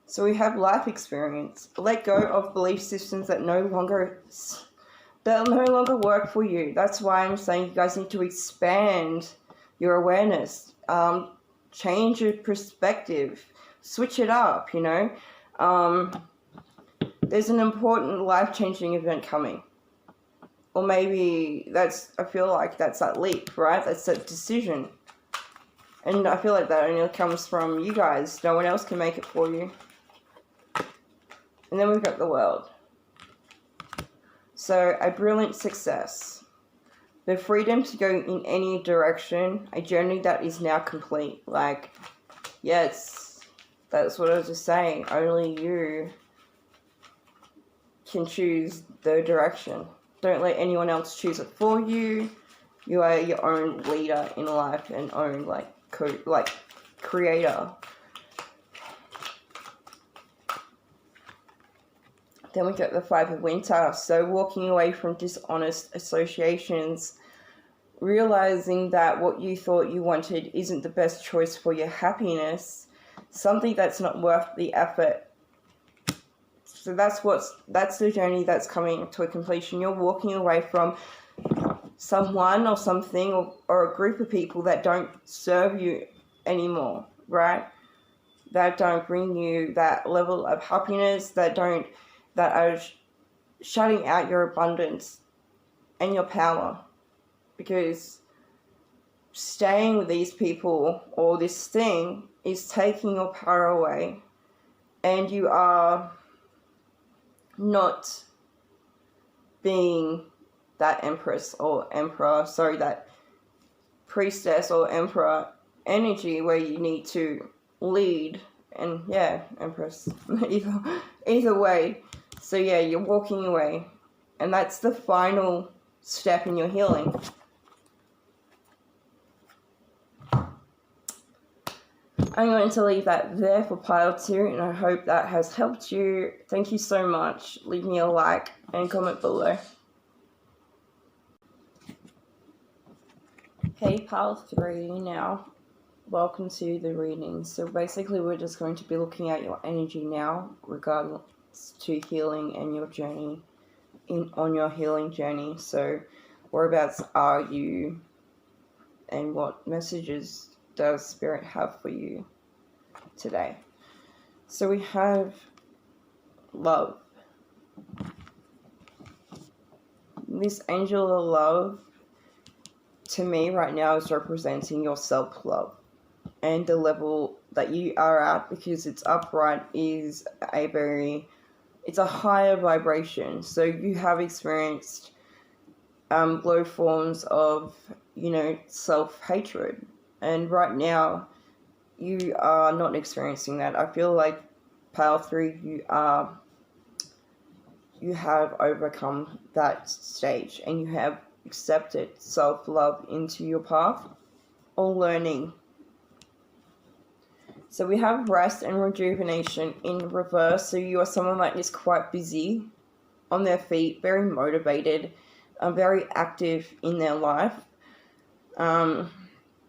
So we have life experience. Let go of belief systems that no longer work for you. That's why I'm saying you guys need to expand your awareness. Change your perspective. Switch it up, you know. There's an important life-changing event coming. Or maybe I feel like that's that leap, right? That's that decision. And I feel like that only comes from you guys. No one else can make it for you. And then we've got the world. So, a brilliant success. The freedom to go in any direction. A journey that is now complete. Like, yes, that's what I was just saying. Only you can choose the direction. Don't let anyone else choose it for you. You are your own leader in life and own, creator. Then we got the 5 of Winter. So walking away from dishonest associations, realizing that what you thought you wanted isn't the best choice for your happiness, something that's not worth the effort. So that's the journey that's coming to a completion. You're walking away from someone or something or a group of people that don't serve you anymore, right? That don't bring you that level of happiness, that are shutting out your abundance and your power, because staying with these people or this thing is taking your power away, and you are not being that empress or emperor, that priestess or emperor energy where you need to lead. And yeah, empress, either way. So yeah, you're walking away, and that's the final step in your healing. I'm going to leave that there for Pile 2, and I hope that has helped you. Thank you so much. Leave me a like and comment below. Hey, Pile 3 now. Welcome to the reading. So basically we're just going to be looking at your energy now, regardless to healing and your journey on your healing journey. So whereabouts are you, and what messages does Spirit have for you today? So we have love. This angel of love to me right now is representing your self-love, and the level that you are at, because it's upright, is it's a higher vibration. So you have experienced low forms of, self-hatred, and right now you are not experiencing that. I feel like Pile 3, you have overcome that stage, and you have accepted self-love into your path or learning. So we have rest and rejuvenation in reverse. So you are someone that is quite busy, on their feet, very motivated, very active in their life.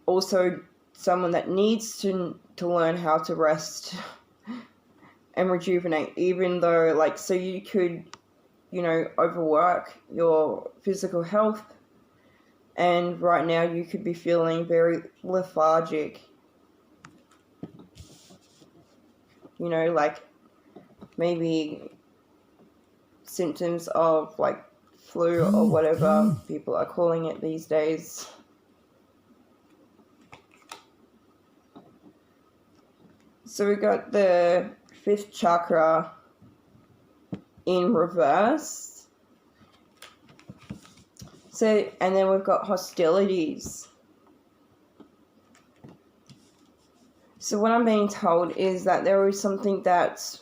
Also someone that needs to learn how to rest and rejuvenate, even though, like, so you could, you know, overwork your physical health, and right now you could be feeling very lethargic, you know, like maybe symptoms of like flu or whatever people are calling it these days. So we got the 5th chakra in reverse. So, and then we've got hostilities. So what I'm being told is that there is something that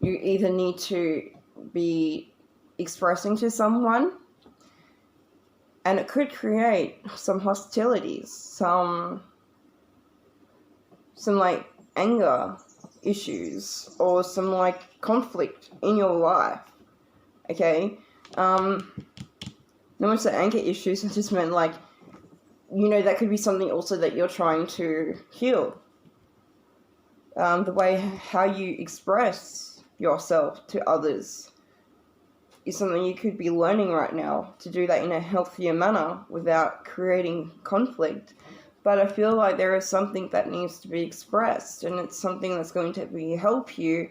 you either need to be expressing to someone, and it could create some hostilities, some like anger issues, or some like conflict in your life. Okay, not much the anger issues, I just meant like, you know, that could be something also that you're trying to heal. The way how you express yourself to others is something you could be learning right now, to do that in a healthier manner without creating conflict. But I feel like there is something that needs to be expressed, and it's something that's going to help you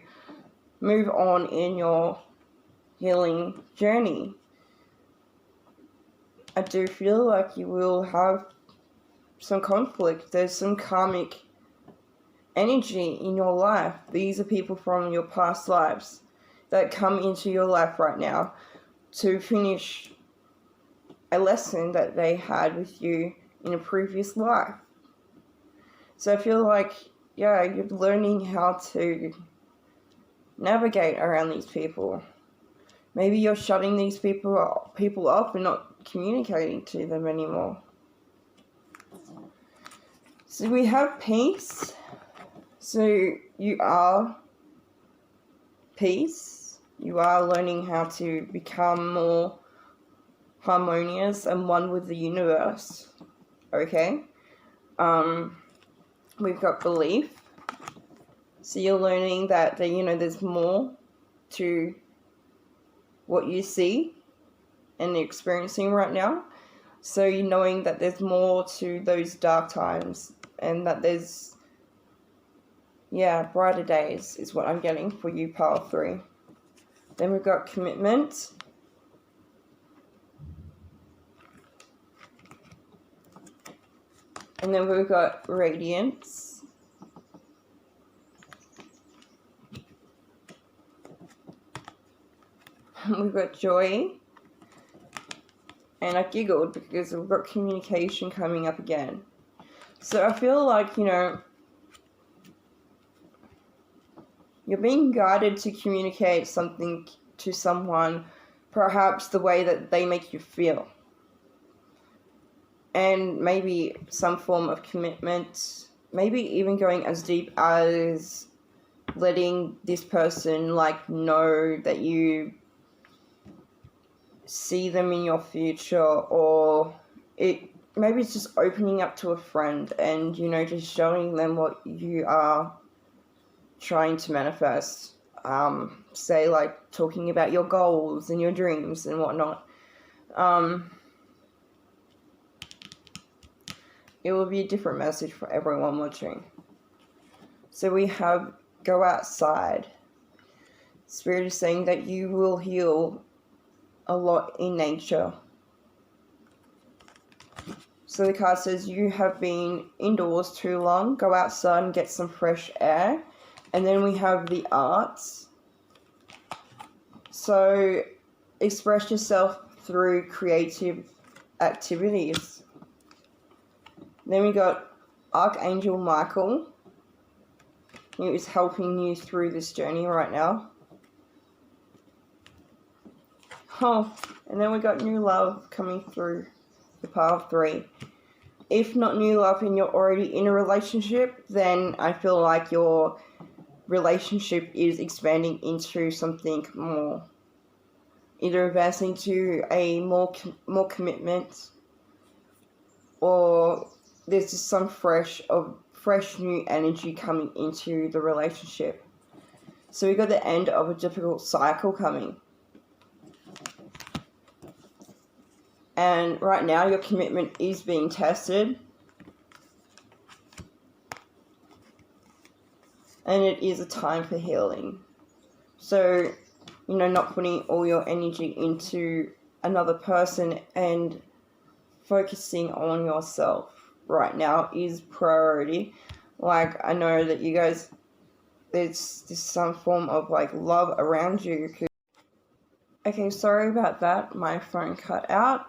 move on in your healing journey. I do feel like you will have some conflict. There's some karmic energy in your life. These are people from your past lives that come into your life right now to finish a lesson that they had with you in a previous life. So I feel like, yeah, you're learning how to navigate around these people. Maybe you're shutting these people off and not communicating to them anymore. So we have peace. So you are peace. You are learning how to become more harmonious and one with the universe. Okay? We've got belief. So you're learning that there's more to what you see and experiencing right now. So you're knowing that there's more to those dark times, and that there's, brighter days is what I'm getting for you, pile 3. Then we've got commitment. And then we've got radiance. We've got joy. And I giggled because we've got communication coming up again. So I feel like, you're being guided to communicate something to someone, perhaps the way that they make you feel. And maybe some form of commitment, maybe even going as deep as letting this person know that you see them in your future, or maybe it's just opening up to a friend and just showing them what you are trying to manifest. Say talking about your goals and your dreams and whatnot. It will be a different message for everyone watching. So we have go outside. Spirit is saying that you will heal a lot in nature. So the card says you have been indoors too long. Go outside and get some fresh air. And then we have the arts. So express yourself through creative activities. Then we got Archangel Michael, who is helping you through this journey right now. Oh, and then we got new love coming through the pile 3. If not new love and you're already in a relationship, then I feel like your relationship is expanding into something more. Either advancing to a more commitment, or there's just some fresh new energy coming into the relationship. So we got the end of a difficult cycle coming. And right now your commitment is being tested. And it is a time for healing. So, not putting all your energy into another person and focusing on yourself right now is priority. Like, I know that you guys, there's some form of like love around you. Okay, sorry about that. My phone cut out.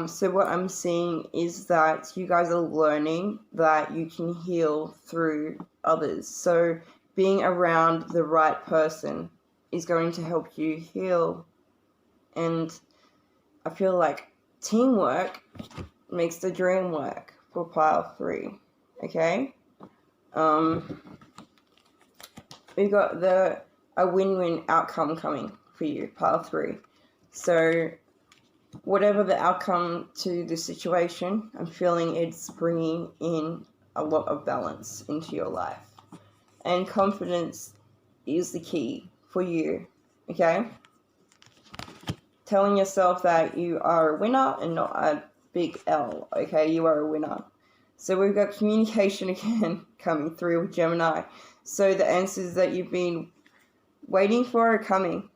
So what I'm seeing is that you guys are learning that you can heal through others. So being around the right person is going to help you heal. And I feel like teamwork makes the dream work for pile 3. Okay? We've got a win-win outcome coming for you, pile 3. So whatever the outcome to the situation, I'm feeling it's bringing in a lot of balance into your life. And confidence is the key for you, okay? Telling yourself that you are a winner and not a big L, okay? You are a winner. So we've got communication again coming through with Gemini. So the answers that you've been waiting for are coming.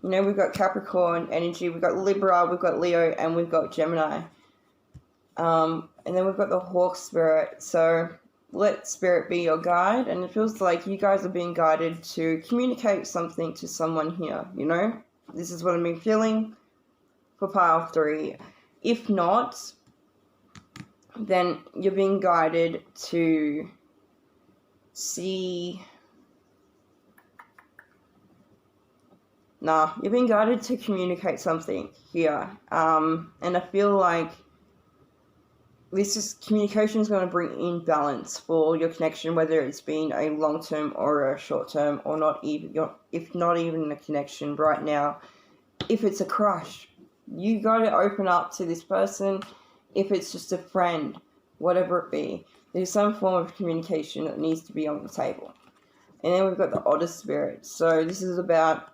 We've got Capricorn energy, we've got Libra, we've got Leo, and we've got Gemini. And then we've got the Hawk Spirit. So let Spirit be your guide. And it feels like you guys are being guided to communicate something to someone here, This is what I've been feeling for pile 3. If not, then you're being guided to see... you're being guided to communicate something here. And I feel like communication is going to bring in balance for your connection, whether it's been a long-term or a short-term, or if not even a connection right now. If it's a crush, you got to open up to this person. If it's just a friend, whatever it be, there's some form of communication that needs to be on the table. And then we've got the Otter Spirit. So this is about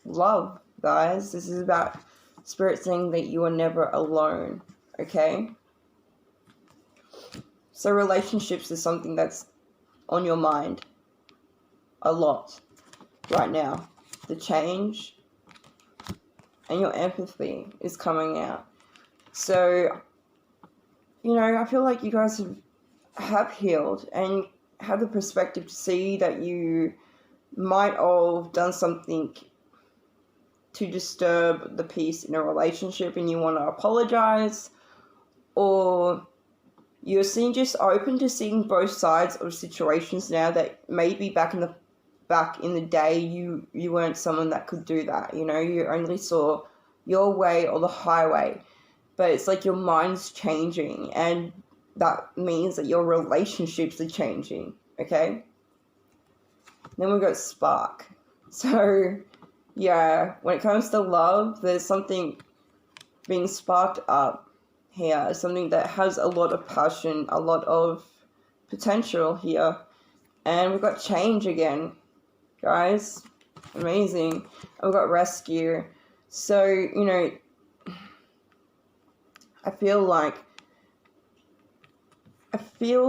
love, guys. This is about Spirit saying that you are never alone, okay? So relationships is something that's on your mind a lot right now. The change and your empathy is coming out. So, I feel like you guys have healed and have the perspective to see that you might have done something to disturb the peace in a relationship and you want to apologize, or you're just open to seeing both sides of situations now that maybe back in the day you weren't someone that could do that. You only saw your way or the highway, but it's like your mind's changing, and that means that your relationships are changing, okay? Then we've got Spark. So yeah, when it comes to love, there's something being sparked up here, something that has a lot of passion, a lot of potential here. And we've got change again, guys. Amazing. And we've got rescue. So, I feel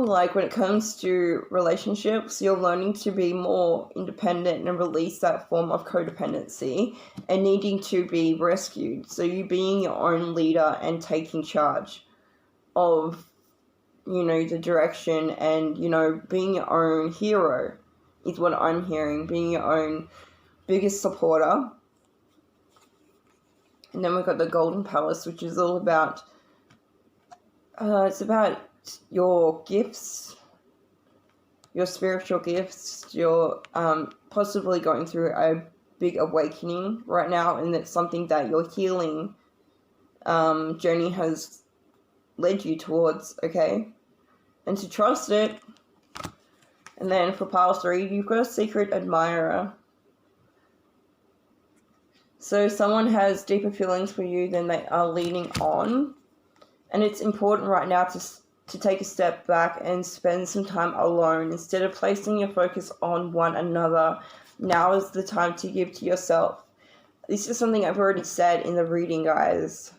like when it comes to relationships, you're learning to be more independent and release that form of codependency and needing to be rescued. So you being your own leader and taking charge of, the direction and, being your own hero is what I'm hearing. Being your own biggest supporter. And then we've got the Golden Palace, which is all about, it's about your gifts, your spiritual gifts. You're possibly going through a big awakening right now, and it's something that your healing journey has led you towards, okay? And to trust it. And then for pile 3, you've got a secret admirer. So someone has deeper feelings for you than they are leading on. And it's important right now to to take a step back and spend some time alone. Instead of placing your focus on one another, now is the time to give to yourself. This is something I've already said in the reading, guys.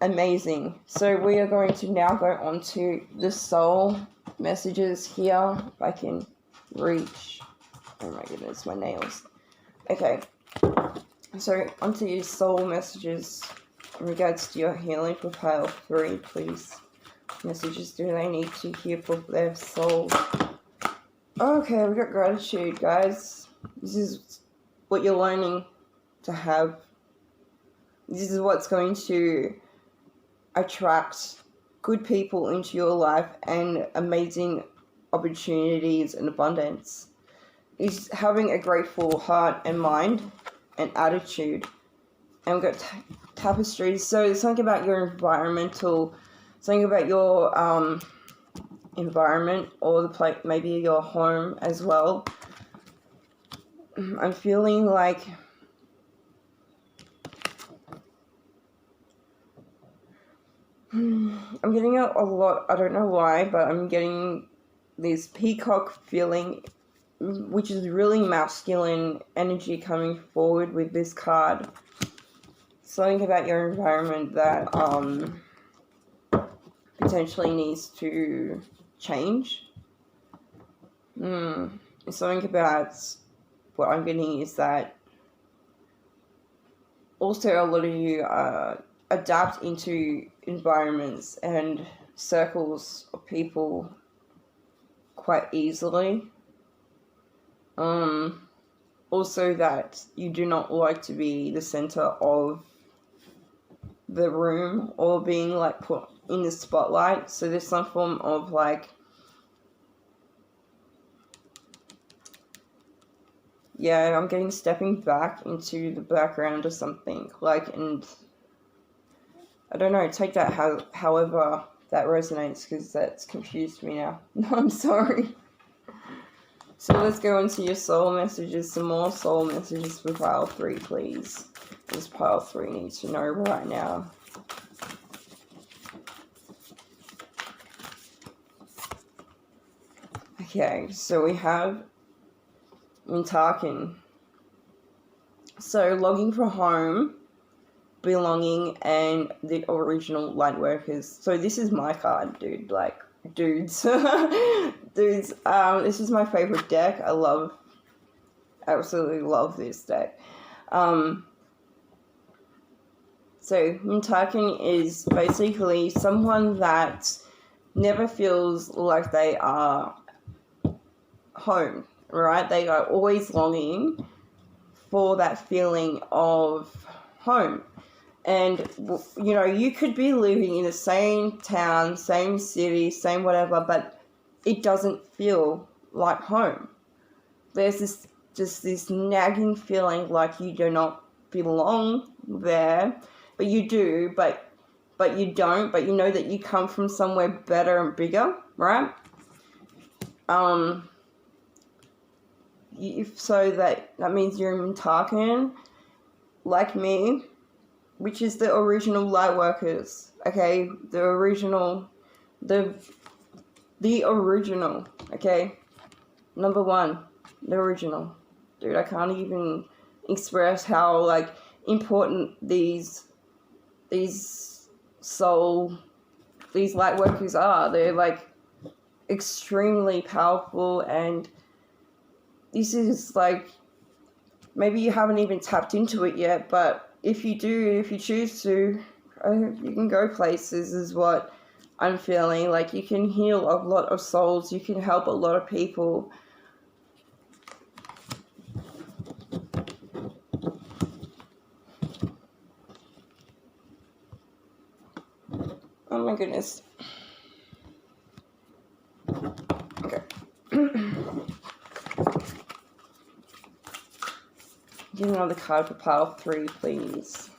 Amazing. So we are going to now go on to the soul messages here. If I can reach. Oh my goodness, my nails. Okay. So onto your soul messages in regards to your healing for pile 3, please. Messages do they need to hear for their soul? Okay, we got gratitude, guys. This is what you're learning to have. This is what's going to attract good people into your life and amazing opportunities and abundance. Is having a grateful heart and mind and attitude. And we've got tapestries. So something about your environmental, something about your environment or the place, maybe your home as well. I'm feeling like I'm getting a lot, I don't know why, but I'm getting this peacock feeling, which is really masculine energy coming forward with this card. Something about your environment that potentially needs to change. Something about what I'm getting is that also a lot of you adapt into environments and circles of people quite easily. Also that you do not like to be the center of the room or being like put in the spotlight. So there's some form of like, yeah, I'm getting stepping back into the background or something like, and I don't know, take that however that resonates, because that's confused me now. No, I'm sorry. So let's go into your soul messages, some more soul messages for pile 3, please. This pile 3 needs to know right now. Okay, so we have Mintakin. So longing for home, belonging, and the original light workers. So this is my card, dude. Like, dudes. Dudes, this is my favorite deck. I absolutely love this deck. So Mintakin is basically someone that never feels like they are home, right? They are always longing for that feeling of home. And, you know, you could be living in the same town, same city, same whatever, but it doesn't feel like home. There's this nagging feeling like you do not belong there, but you do, but you don't, but you know that you come from somewhere better and bigger, right? So that means you're in Mintakin, like me, which is the original light workers, okay? The original, okay? Number 1, the original. Dude, I can't even express how, like, important these light workers are. They're, like, extremely powerful, and this is, like, maybe you haven't even tapped into it yet, but if you choose to, you can go places, is what I'm feeling. Like, you can heal a lot of souls, you can help a lot of people. Oh my goodness. Okay. Give me another card for pile 3, please.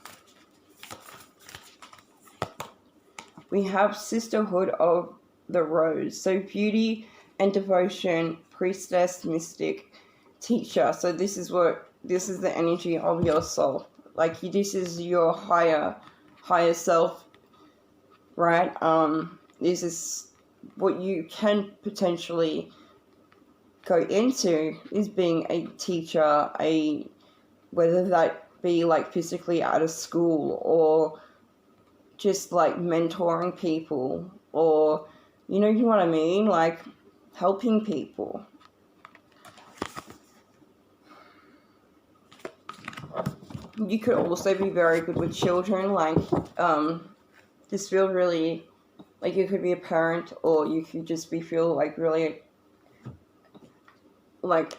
We have Sisterhood of the Rose. So beauty and devotion, priestess, mystic, teacher. So this is the energy of your soul. Like, this is your higher self right? This is what you can potentially go into, is being a teacher, whether that be like physically out of school, or just like mentoring people, or you know what I mean, like helping people. You could also be very good with children, like just feel really like you could be a parent, or you could just feel like really like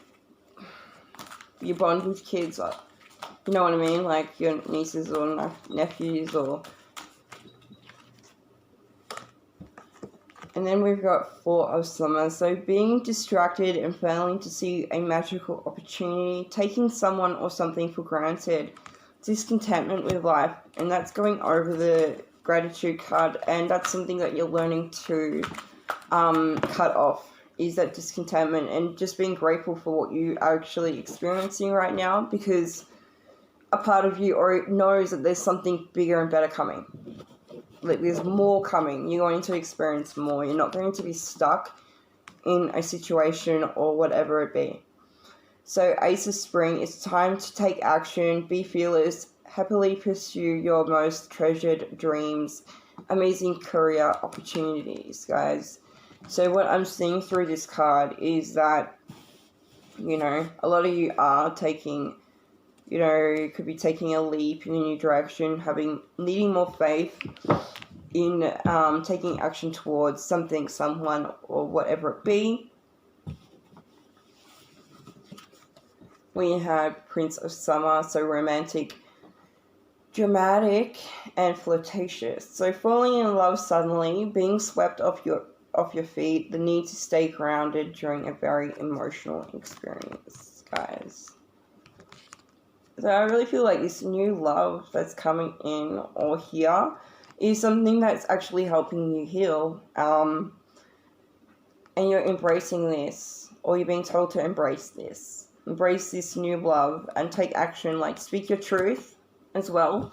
you bond with kids, like, you know what I mean, like your nieces or nephews, or. And then we've got Four of Summer. So being distracted and failing to see a magical opportunity, taking someone or something for granted, discontentment with life, and that's going over the gratitude card, and that's something that you're learning to cut off, is that discontentment, and just being grateful for what you are actually experiencing right now, because a part of you already knows that there's something bigger and better coming. Like, there's more coming. You're going to experience more. You're not going to be stuck in a situation or whatever it be. So, Ace of Spring, it's time to take action, be fearless, happily pursue your most treasured dreams, amazing career opportunities, guys. So, what I'm seeing through this card is that, you know, a lot of you are taking, you know, you could be taking a leap in a new direction, needing more faith in taking action towards something, someone, or whatever it be. We have Prince of Summer, so romantic, dramatic, and flirtatious. So falling in love suddenly, being swept off your feet, the need to stay grounded during a very emotional experience, guys. So I really feel like this new love that's coming in or here is something that's actually helping you heal. And you're embracing this, or you're being told to embrace this. Embrace this new love and take action, like speak your truth as well.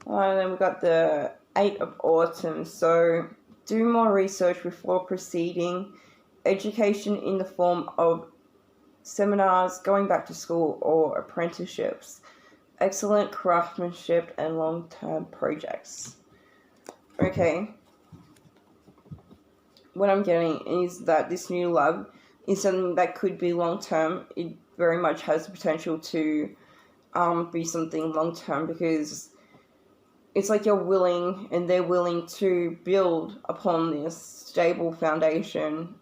And then we've got the Eight of Autumn. So do more research before proceeding. Education in the form of seminars, going back to school, or apprenticeships. Excellent craftsmanship and long-term projects. Okay. What I'm getting is that this new love is something that could be long-term. It very much has the potential to be something long-term, because it's like you're willing and they're willing to build upon this stable foundation,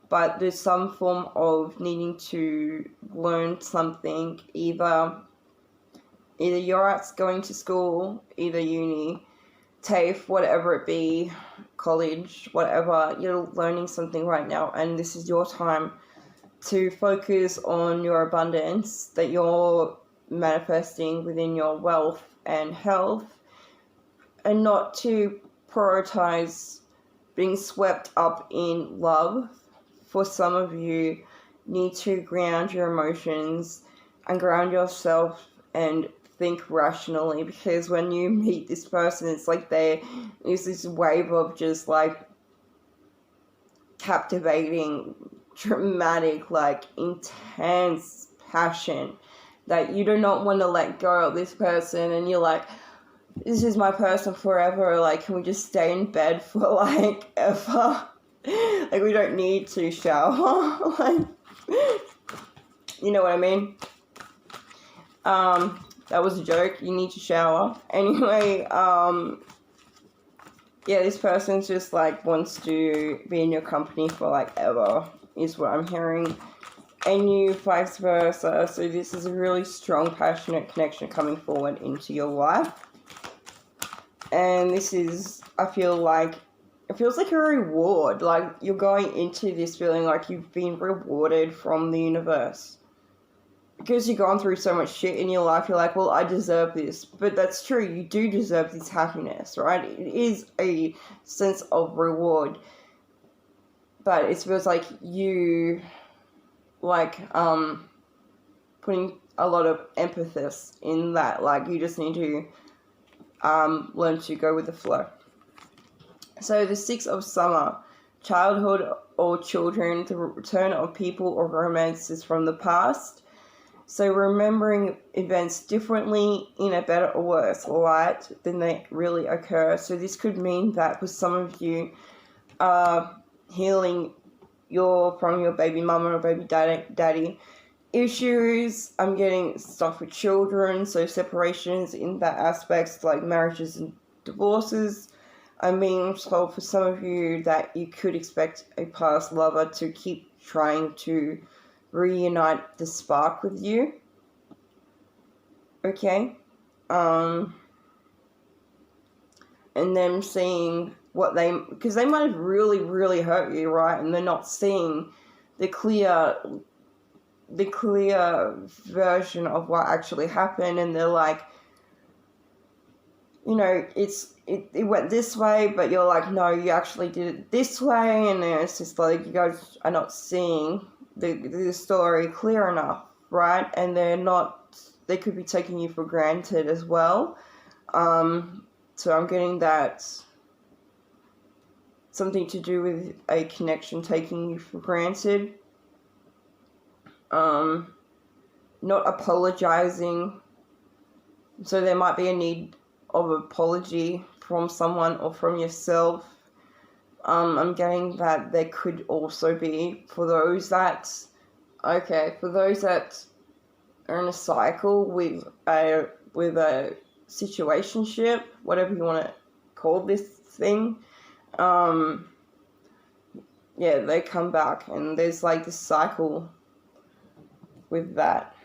but there's some form of needing to learn something, either you're going to school, either uni, TAFE, whatever it be, college, whatever, you're learning something right now, and this is your time to focus on your abundance that you're manifesting within your wealth and health, and not to prioritize being swept up in love. For some of you, need to ground your emotions and ground yourself and think rationally, because when you meet this person, it's like there is this wave of just like captivating, dramatic, like intense passion that you do not want to let go of this person, and you're like, this is my person forever, like, can we just stay in bed for like ever? Like, we don't need to shower. Like, you know what I mean? That was a joke. You need to shower. Anyway, yeah, this person's just like wants to be in your company for like ever, is what I'm hearing. And you vice versa. So this is a really strong, passionate connection coming forward into your life. And this is, I feel like, it feels like a reward. Like, you're going into this feeling like you've been rewarded from the universe. Because you've gone through so much shit in your life, you're like, well, I deserve this. But that's true, you do deserve this happiness, right? It is a sense of reward. But it feels like you, like, putting a lot of empathy in that. Like, you just need to learn to go with the flow. So the 6 of Summer, childhood or children, the return of people or romances from the past. So remembering events differently in a better or worse light than they really occur. So this could mean that for some of you, healing from your baby mama or baby daddy issues. I'm getting stuff with children, so separations in that aspects, like marriages and divorces. I'm being told for some of you that you could expect a past lover to keep trying to reunite the spark with you. Okay? And them seeing what because they might have really, really hurt you, right? And they're not seeing the clear version of what actually happened, and they're like, you know, it went this way, but you're like, no, you actually did it this way, and then it's just like you guys are not seeing the story clear enough, right? And they could be taking you for granted as well. So I'm getting that something to do with a connection taking you for granted. Not apologizing. So there might be a need of apology from someone or from yourself. I'm getting that there could also be for those that are in a cycle with a situationship, whatever you want to call this thing. They come back, and there's like this cycle with that.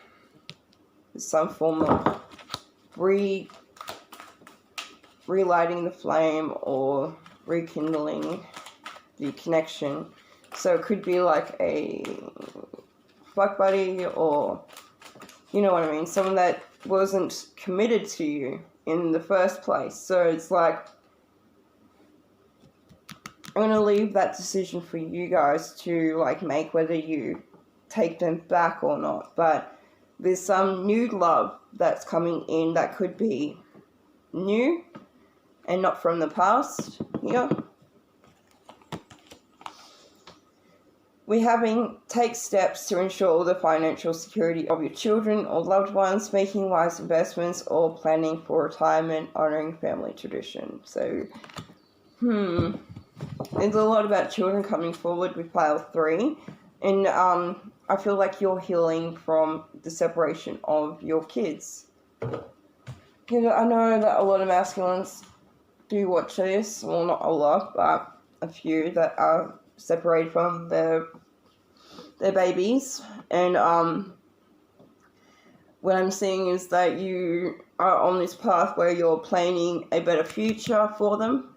Some form of relighting the flame or rekindling the connection. So it could be like a fuck buddy, or you know what I mean, someone that wasn't committed to you in the first place. So it's like, I'm going to leave that decision for you guys to like make, whether you take them back or not. But there's some new love that's coming in that could be new and not from the past. Yeah. We're having take steps to ensure the financial security of your children or loved ones, making wise investments or planning for retirement, honoring family tradition. So, there's a lot about children coming forward with pile 3. And I feel like you're healing from the separation of your kids. You know, I know that a lot of masculines do watch this. Well, not a lot, but a few that are separated from their babies. And what I'm seeing is that you are on this path where you're planning a better future for them.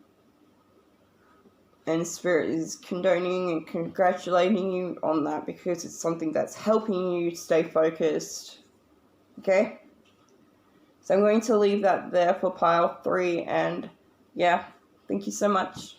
And Spirit is condoning and congratulating you on that, because it's something that's helping you stay focused. Okay? So I'm going to leave that there for pile 3, and yeah, thank you so much.